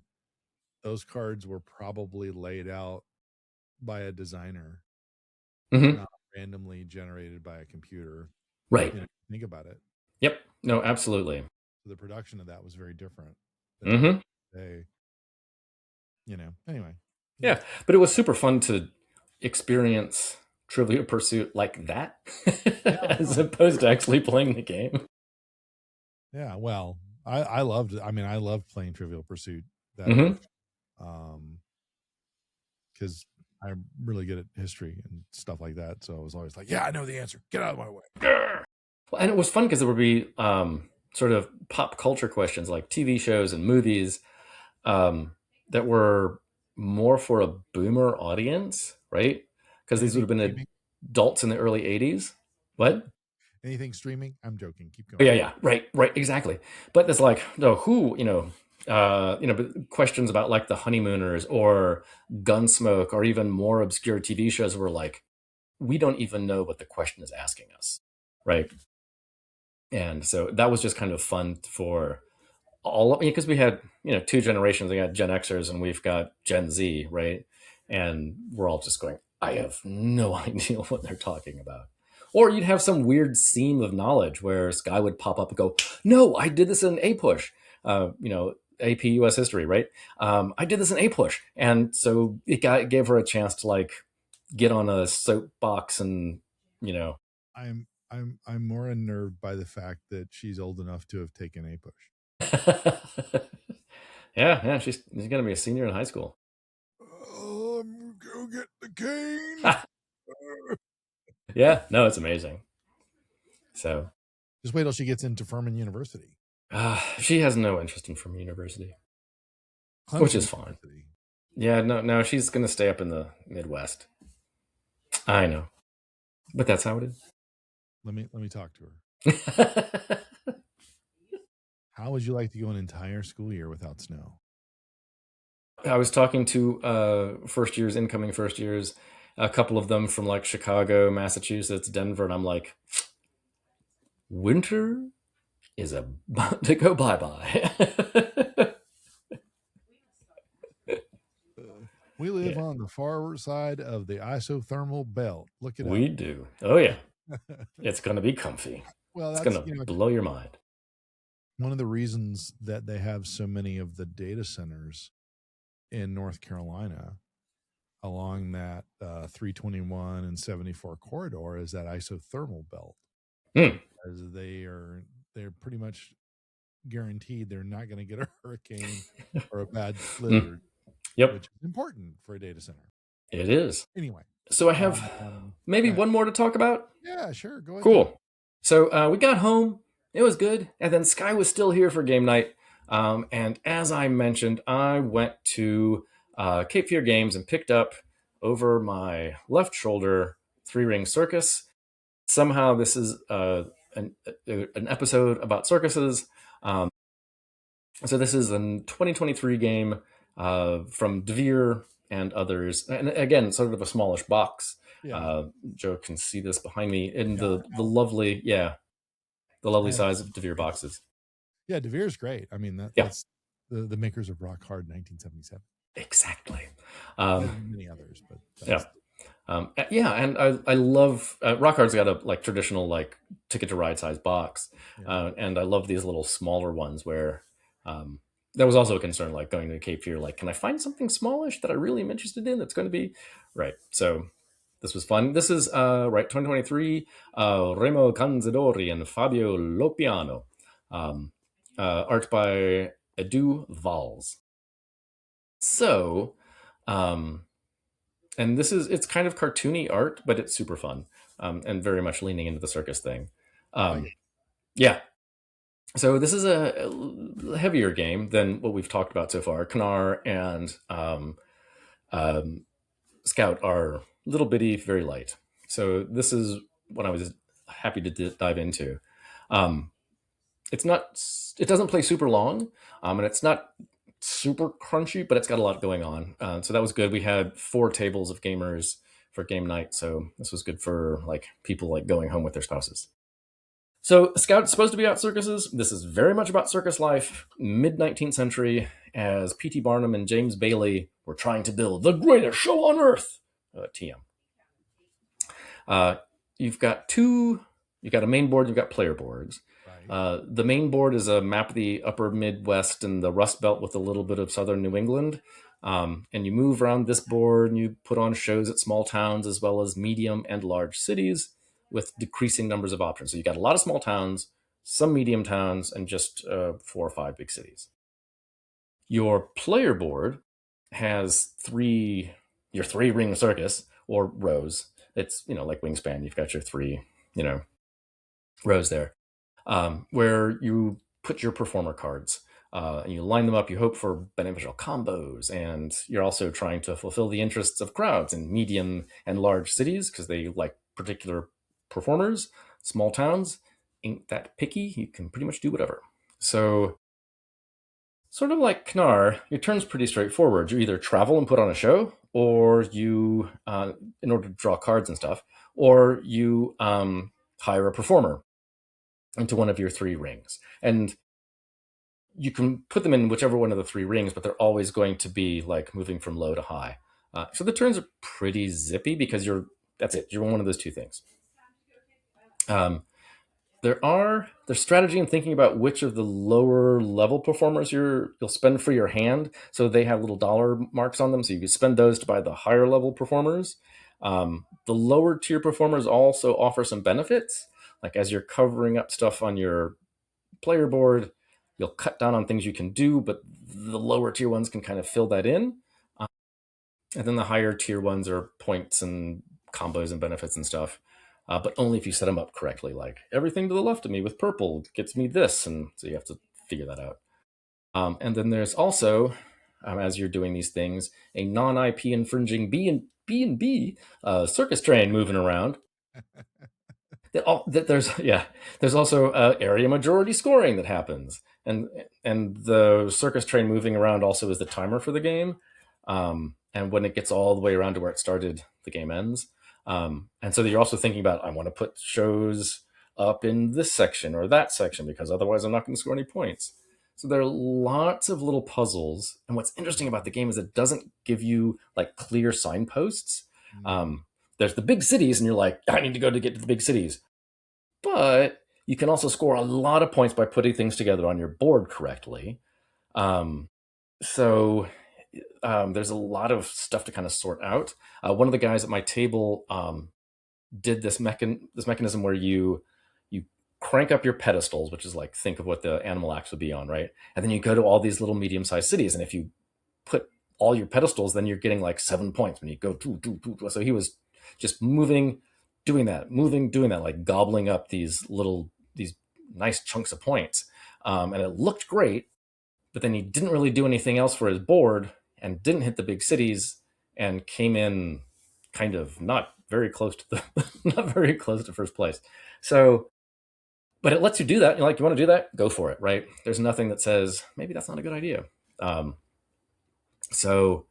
those cards were probably laid out by a designer, Mhm. not randomly generated by a computer. Right. Think about it. Yep. No, absolutely. So the production of that was very different than Mm-hmm. today. Anyway. Yeah, but it was super fun to experience Trivial Pursuit like that, as opposed to actually playing the game. Yeah, well, I loved it. I mean, I loved playing Trivial Pursuit that Mhm. because I'm really good at history and stuff like that. So I was always like, yeah, I know the answer. Get out of my way. Well, and it was fun because there would be sort of pop culture questions like TV shows and movies that were more for a boomer audience, right? Because these would have been Streaming? adults in the early 80s. What? Anything streaming? I'm joking. Keep Oh, going. yeah, right, exactly. But there's like, no, who, questions about like the Honeymooners or Gunsmoke or even more obscure TV shows were like, we don't even know what the question is asking us, right? And so that was just kind of fun for all of, because we had 2 generations. We got Gen Xers and we've got Gen Z, right? And we're all just going, I have no idea what they're talking about. Or you'd have some weird seam of knowledge where Sky would pop up and go, no, I did this in A push, AP US history, right? I did this in A push. And so it gave her a chance to like get on a soapbox and, I'm more unnerved by the fact that she's old enough to have taken A push. yeah, she's gonna be a senior in high school. Go get the cane. Yeah, no, it's amazing. So just wait till she gets into Furman University. She has no interest in Furman University, Clemson which is fine. University. Yeah, no, she's gonna stay up in the Midwest. I know, but that's how it is. Let me talk to her. How would you like to go an entire school year without snow? I was talking to incoming first years, a couple of them from like Chicago, Massachusetts, Denver, and I'm like, winter is about to go bye-bye. We live on the far side of the isothermal belt. Look it up. We do. Oh yeah. It's going to be comfy. Well, it's going to blow your mind. One of the reasons that they have so many of the data centers in North Carolina along that 321 and 74 corridor is that isothermal belt. As they're pretty much guaranteed they're not going to get a hurricane or a bad blizzard. Yep. Which is important for a data center. It is. Anyway. So I have maybe one more to talk about. Yeah, sure. Go ahead. Cool. So we got home. It was good. And then Sky was still here for game night. And as I mentioned, I went to Cape Fear Games and picked up over my left shoulder 3-Ring Circus. Somehow this is an episode about circuses. So this is a 2023 game from Devere and others, and again, sort of a smallish box. Yeah. Joe can see this behind me in the lovely, the lovely size of Devere boxes. Yeah, Devere's great. I mean, that's the makers of Rock Hard 1977. Exactly. Many others, but yeah. Yeah, and I love Rock Hard's got a like traditional like Ticket to Ride size box, and I love these little smaller ones where that was also a concern, like going to Cape Fear, like can I find something smallish that I really am interested in that's going to be right? So this was fun. This is right 2023, Remo Canzadori and Fabio Lopiano, art by Edu Valls. So. And it's kind of cartoony art, but it's super fun, and very much leaning into the circus thing. Yeah. So this is a heavier game than what we've talked about so far. Knar and Scout are little bitty, very light. So this is what I was happy to dive into. It's not. It doesn't play super long, and it's not super crunchy, but it's got a lot going on. So that was good. We had 4 tables of gamers for game night, so this was good for like people like going home with their spouses. So Scout's supposed to be about circuses. This is very much about circus life, mid 19th century, as P.T. Barnum and James Bailey were trying to build the greatest show on earth. TM. You've got a main board, you've got player boards. The main board is a map of the upper Midwest and the Rust Belt with a little bit of southern New England. And you move around this board and you put on shows at small towns as well as medium and large cities with decreasing numbers of options. So you got a lot of small towns, some medium towns, and just 4 or 5 big cities. Your player board has your 3-ring circus or rows. It's, like Wingspan, you've got your 3, rows there, where you put your performer cards and you line them up. You hope for beneficial combos, and you're also trying to fulfill the interests of crowds in medium and large cities because they like particular performers. Small towns ain't that picky. You can pretty much do whatever. So sort of like Knar, your turn's pretty straightforward. You either travel and put on a show, or you, in order to draw cards and stuff, or you hire a performer into one of your 3 rings. And you can put them in whichever one of the 3 rings, but they're always going to be like moving from low to high. So the turns are pretty zippy because that's it. You're one of those 2 things. There's strategy in thinking about which of the lower level performers you'll spend for your hand. So they have little dollar marks on them. So you can spend those to buy the higher level performers. The lower tier performers also offer some benefits. Like as you're covering up stuff on your player board, you'll cut down on things you can do, but the lower tier ones can kind of fill that in. And then the higher tier ones are points and combos and benefits and stuff. But only if you set them up correctly. Like everything to the left of me with purple gets me this, and so you have to figure that out. And then there's also, as you're doing these things, a non-IP infringing B&B circus train moving around. There's also area majority scoring that happens, and the circus train moving around also is the timer for the game. And when it gets all the way around to where it started, the game ends. And so you're also thinking about, I want to put shows up in this section or that section because otherwise I'm not going to score any points. So there are lots of little puzzles. And what's interesting about the game is it doesn't give you like clear signposts. There's the big cities and you're like, I need to go to get to the big cities. But you can also score a lot of points by putting things together on your board correctly. So there's a lot of stuff to kind of sort out. One of the guys at my table did this mechanism where you crank up your pedestals, which is like, think of what the animal acts would be on, right? And then you go to all these little medium-sized cities, and if you put all your pedestals, then you're getting like 7 points when you go So he was just doing that, like gobbling up these nice chunks of points, and it looked great. But then he didn't really do anything else for his board and didn't hit the big cities and came in kind of not very close to first place. So, but it lets you do that. You're like, you want to do that? Go for it, right? There's nothing that says maybe that's not a good idea. So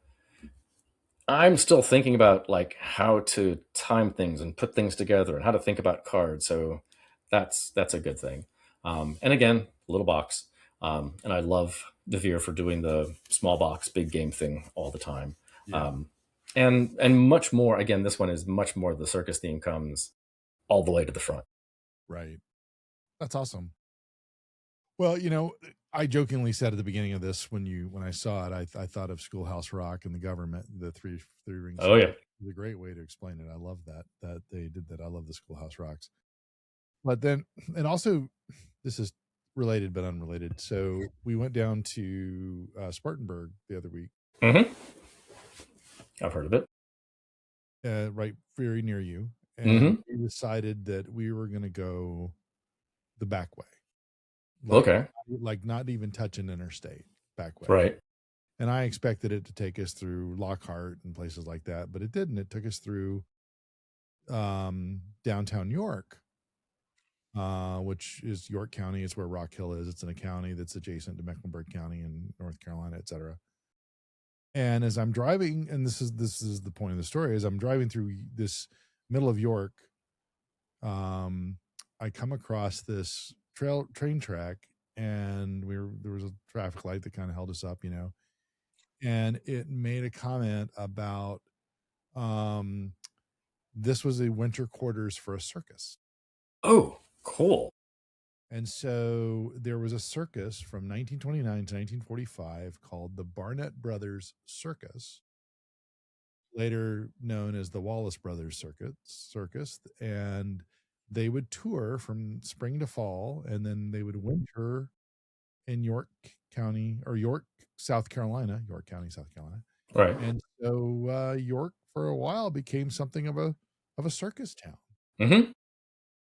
I'm still thinking about like how to time things and put things together and how to think about cards. So that's a good thing. And again, little box. And I love Devere for doing the small box, big game thing all the time. Yeah. and much more. Again, this one is much more. The circus theme comes all the way to the front. Right. That's awesome. Well, I jokingly said at the beginning of this when I saw it, I thought of Schoolhouse Rock and the government, the three ring Oh yeah. circus. It was a great way to explain it. I love that they did that. I love the Schoolhouse Rocks. But then, and also, this is related but unrelated. So we went down to Spartanburg the other week, Mm-hmm. I've heard of it. right very near you, and Mm-hmm. we decided that we were going to go the back way, Okay. like not even touch an interstate, back way. Right. And I expected it to take us through Lockhart and places like that, but it didn't. It took us through downtown York, which is York County. It's where Rock Hill is. It's in a county that's adjacent to Mecklenburg County in North Carolina, et cetera. And as I'm driving, and this is the point of the story, as I'm driving through this middle of York, I come across this train track, and there was a traffic light that kind of held us up, and it made a comment about this was a winter quarters for a circus. Oh, cool. And so there was a circus from 1929 to 1945 called the Barnett Brothers Circus, later known as the Wallace Brothers Circus. And they would tour from spring to fall, and then they would winter in York County, or York, South Carolina, York County, South Carolina. Right. And so York for a while became something of a circus town. Mm-hmm.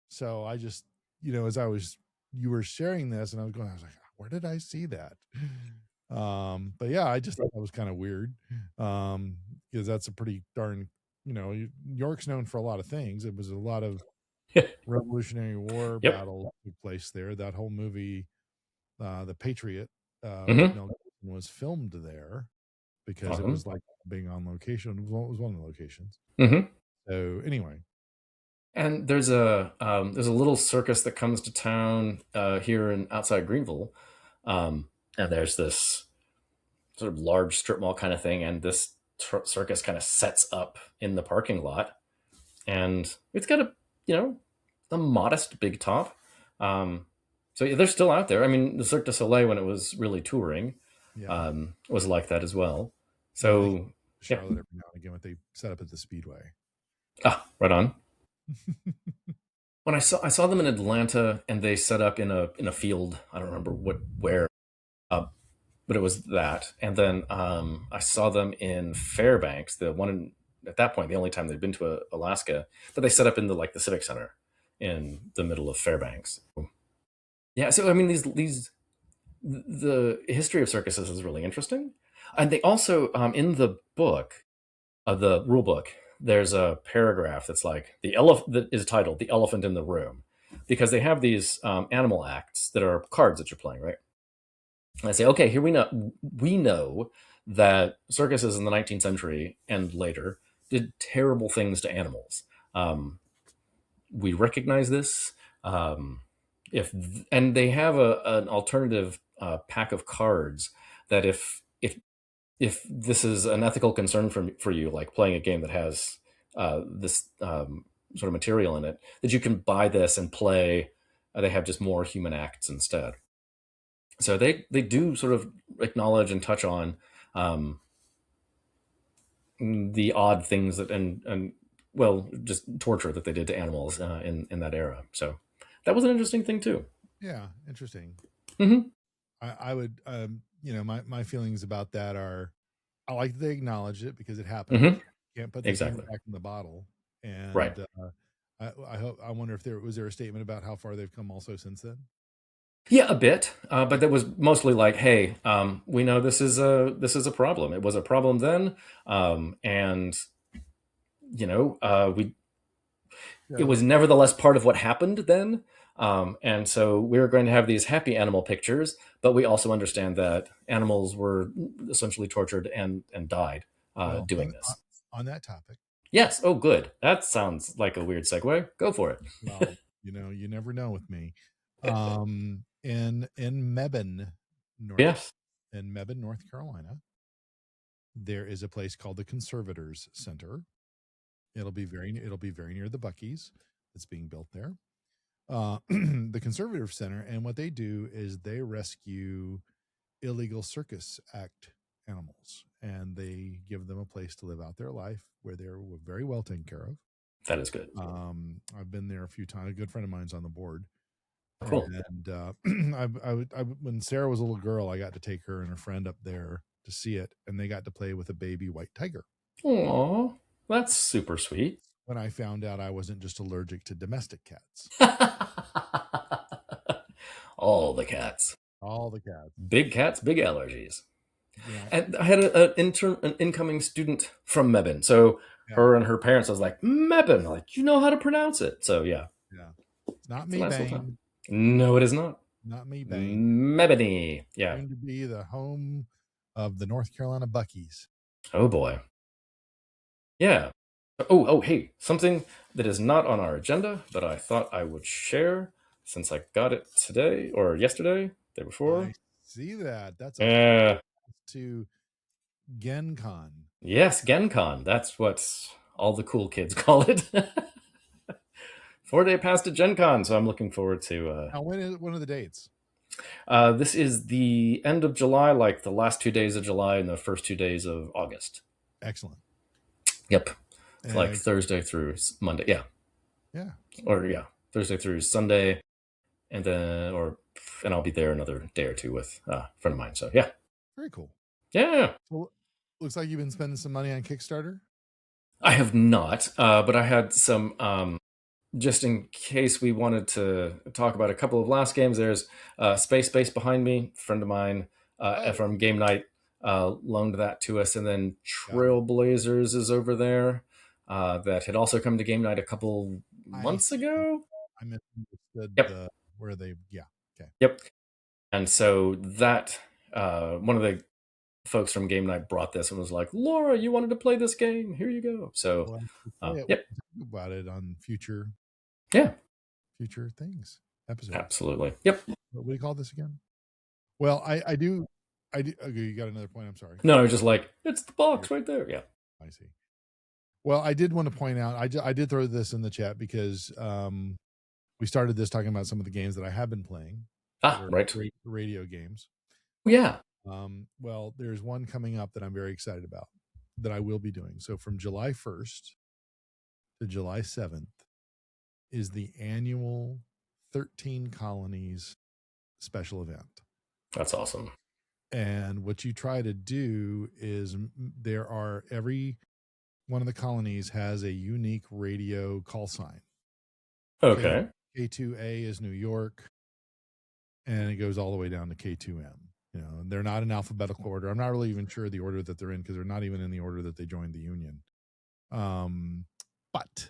So I just, as you were sharing this, and I was like, where did I see that? But yeah, I just thought that was kind of weird. Because that's a pretty darn, York's known for a lot of things. It was a lot of Revolutionary War Yep. battles took place there. That whole movie, The Patriot, with Mm-hmm. Mel Gibson, was filmed there because it Awesome. was like being on location. It was one of the locations. Mm-hmm. So anyway, And there's a little circus that comes to town here in outside Greenville, and there's this sort of large strip mall kind of thing, and this circus kind of sets up in the parking lot, and it's got a modest big top. So yeah, they're still out there. I mean, the Cirque du Soleil, when it was really touring, yeah. was like that as well. Yeah, they So yeah, Charlotte every now and again, what they set up at the Speedway. right on. When I saw them in Atlanta, and they set up in a field. I don't remember where, but it was that. And then I saw them in Fairbanks, the one at that point the only time they'd been to Alaska, but they set up in the Civic Center in the middle of Fairbanks. Yeah, so I mean these the history of circuses is really interesting, and they also in the book, the rule book, there's a paragraph that's like the elephant that is titled "The Elephant in the Room," because they have these animal acts that are cards that you're playing, right? And I say, okay, here we know that circuses in the 19th century and later did terrible things to animals. We recognize this. If and they have an alternative pack of cards that if this is an ethical concern for you, like playing a game that has this sort of material in it, that you can buy this and play. They have just more human acts instead. So they do sort of acknowledge and touch on the odd things that and well, just torture that they did to animals in that era. So that was an interesting thing too. Yeah, interesting. Mm-hmm. I would, my feelings about that are, I like that they acknowledge it because it happened. Mm-hmm. Can't put the genie Exactly. back in the bottle. Right. And I wonder if there was a statement about how far they've come also since then. Yeah, a bit, but that was mostly like, "Hey, we know this is a problem. It was a problem then, and we it was nevertheless part of what happened then. And so we're going to have these happy animal pictures, but we also understand that animals were essentially tortured and died Well, doing this." on that topic. Yes. Oh, good. That sounds like a weird segue. Go for it. Well, you never know with me. In Mebane, Yes. North Carolina, there is a place called the Conservators Center. It'll be very near the Buc-ee's that's being built there. The Conservative Center, and what they do is they rescue illegal circus act animals, and they give them a place to live out their life where they're very well taken care of. That is good. I've been there a few times. A good friend of mine's on the board. Cool. And when Sarah was a little girl, I got to take her and her friend up there to see it, and they got to play with a baby white tiger. Aww, that's super sweet. When I found out I wasn't just allergic to domestic cats. All the cats. All the cats. Big cats, big allergies. Yeah. And I had an incoming student from Mebane. So her and her parents, I was like, Mebane, like, you know how to pronounce it. So yeah. It's not me, Bane. No, it is not. Not me, Bane. Mebane. Yeah. Going to be the home of the North Carolina Buc-ee's. Oh boy. Yeah. Oh, hey, something that is not on our agenda, but I thought I would share since I got it today or yesterday, day before. I see that. That's to GenCon. Yes, GenCon. That's what all the cool kids call it. 4-day pass to GenCon, so I'm looking forward to. Now, when are the dates? This is the end of July, like the last 2 days of July and the first 2 days of August. Excellent. Yep. Like Thursday through Monday. Yeah. Yeah. Or Thursday through Sunday, and I'll be there another day or two with a friend of mine. So yeah. Very cool. Yeah. Well, looks like you've been spending some money on Kickstarter. I have not, but I had some. Just in case we wanted to talk about a couple of last games, there's Space Base behind me. A friend of mine from Game Night loaned that to us, and then Trailblazers is over there. That had also come to Game Night a couple months ago. I misunderstood where they. Yeah. Okay. Yep. And so that one of the folks from Game Night brought this and was like, "Laura, you wanted to play this game? Here you go." So, yep. We'll talk about it on future things episodes. Absolutely. Yep. What do you call this again? Well, I do. Okay, you got another point. I'm sorry. No, I was just like, it's the box right there. Yeah. I see. Well, I did want to point out, I did throw this in the chat because we started this talking about some of the games that I have been playing. Right. Radio games. Yeah. Well, there's one coming up that I'm very excited about that I will be doing. So from July 1st to July 7th is the annual 13 Colonies special event. That's awesome. And what you try to do is every one of the colonies has a unique radio call sign. Okay. K2A is New York, and it goes all the way down to K2M. You know, they're not in alphabetical order. I'm not really even sure the order that they're in because they're not even in the order that they joined the union. But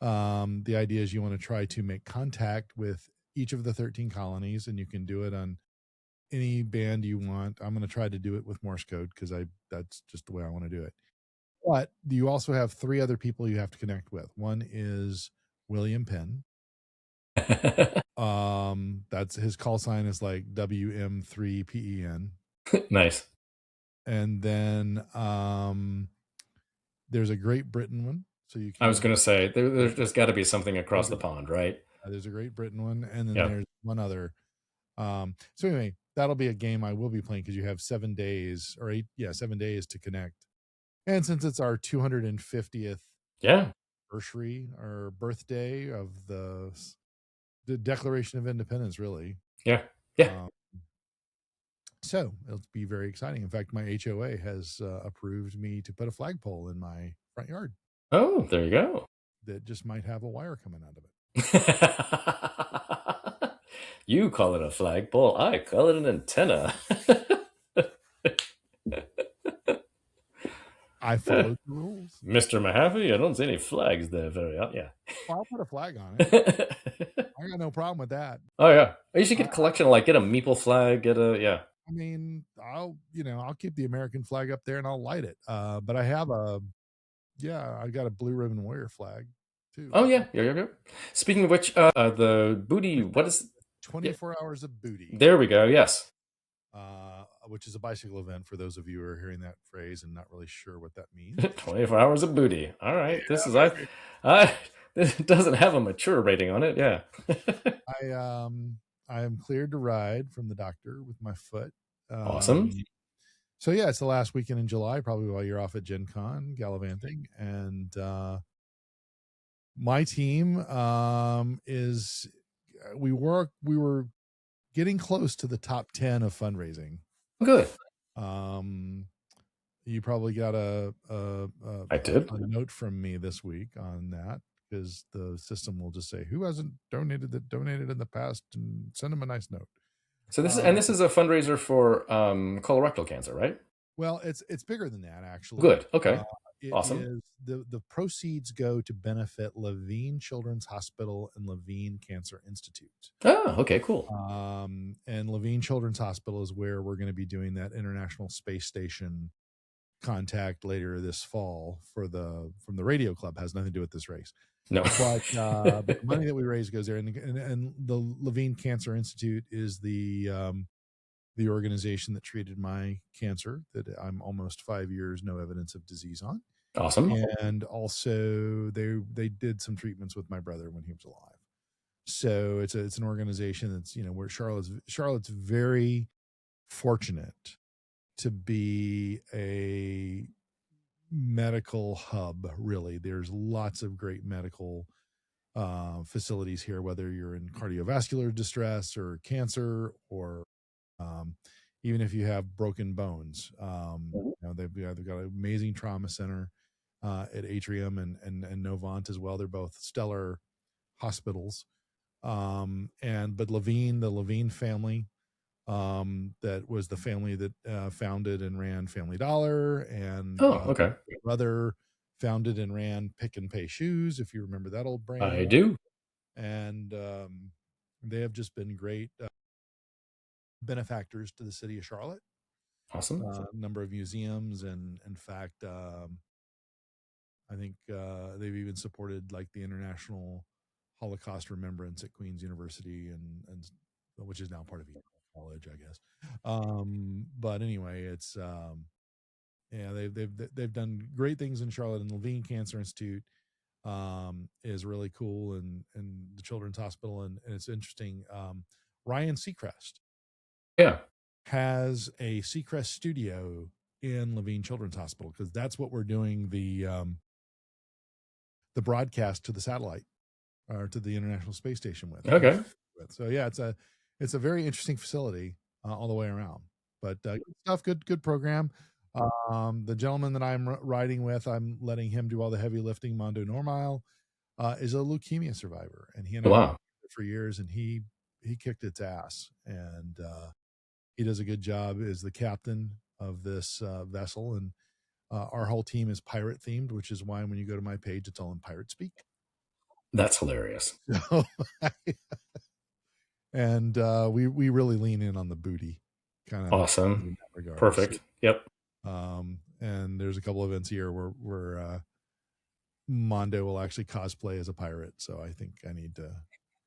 the idea is you want to try to make contact with each of the 13 colonies, and you can do it on any band you want. I'm going to try to do it with Morse code because that's just the way I want to do it. But you also have 3 other people you have to connect with. One is William Penn. That's his call sign is like WM3PEN. Nice. And then there's a Great Britain one. So you can. I was going to say there's got to be something across the pond, right? There's a Great Britain one, and then there's one other. So anyway, that'll be a game I will be playing because you have 7 days or 7 days to connect. And since it's our 250th anniversary or birthday of the Declaration of Independence, really. Yeah. So it'll be very exciting. In fact, my HOA has approved me to put a flagpole in my front yard. Oh, there you go. That just might have a wire coming out of it. You call it a flagpole. I call it an antenna. I followed the rules. Mr. Mahaffey, I don't see any flags there very well. Yeah. Well, I'll put a flag on it. I got no problem with that. Oh, yeah. You should get a collection, like get a meeple flag, I mean, I'll keep the American flag up there and I'll light it. But I have I got a Blue Ribbon Warrior flag too. Oh, yeah. Speaking of which, the booty, what is 24 hours of booty. There we go. Yes. which is a bicycle event for those of you who are hearing that phrase and not really sure what that means. 24 hours of booty. All right. This is this doesn't have a mature rating on it. Yeah. I am cleared to ride from the doctor with my foot. Awesome. So yeah, it's the last weekend in July, probably while you're off at Gen Con gallivanting. And my team we were getting close to the top 10 of fundraising. Good. You probably got a note from me this week on that, because the system will just say who hasn't donated in the past, and send them a nice note. So this is a fundraiser for colorectal cancer, right? Well, it's bigger than that, actually. Good. Okay. Awesome. The proceeds go to benefit Levine Children's Hospital and Levine Cancer Institute. Oh, okay, cool. And Levine Children's Hospital is where we're going to be doing that International Space Station contact later this fall from the radio club. Has nothing to do with this race. No. But the money that we raise goes there, and the Levine Cancer Institute is the organization that treated my cancer that I'm almost 5 years no evidence of disease on. Awesome. And also they did some treatments with my brother when he was alive. So it's an organization that's, where Charlotte's very fortunate to be a medical hub. Really, there's lots of great medical facilities here, whether you're in cardiovascular distress or cancer, or even if you have broken bones. They've got an amazing trauma center at Atrium and Novant as well. They're both stellar hospitals. But the Levine family, that was the family that founded and ran Family Dollar, and okay. brother founded and ran Pick and Pay Shoes, if you remember that old brand. I do. And they have just been great benefactors to the city of Charlotte. Awesome. A number of museums, and in fact, I think they've even supported like the International Holocaust Remembrance at Queen's University, and which is now part of Eton College, I guess. But anyway, it's they've done great things in Charlotte, and Levine Cancer Institute is really cool, and the Children's Hospital, and it's interesting. Ryan Seacrest has a Seacrest studio in Levine Children's Hospital, because that's what we're doing the broadcast to the satellite, or to the International Space Station with. Okay. So yeah, it's a very interesting facility all the way around. But good stuff, good program. The gentleman that I'm riding with, I'm letting him do all the heavy lifting. Mondo Normile is a leukemia survivor, and he and I have been for years, and he kicked its ass, and he does a good job as the captain of this vessel, and our whole team is pirate themed, which is why when you go to my page, it's all in pirate speak. That's hilarious. So, and we really lean in on the booty kind of. Awesome. Perfect. Yep. And there's a couple events here where Mondo will actually cosplay as a pirate, so I think I need to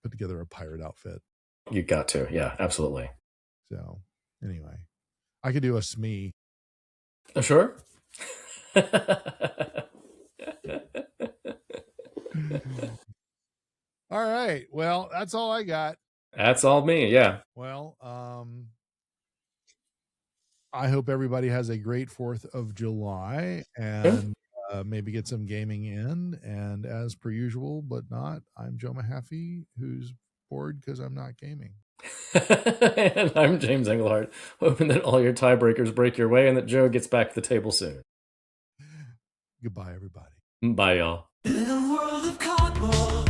put together a pirate outfit. You got to. Yeah, absolutely. So anyway, I could do a Smee. Sure. All right. Well, that's all I got. That's all me. Yeah. Well, I hope everybody has a great 4th of July, and maybe get some gaming in. And as per usual, but not, I'm Joe Mahaffey, who's bored because I'm not gaming. And I'm James Engelhardt, hoping that all your tiebreakers break your way and that Joe gets back to the table soon. Goodbye, everybody. Bye, y'all. In a world of cardboard.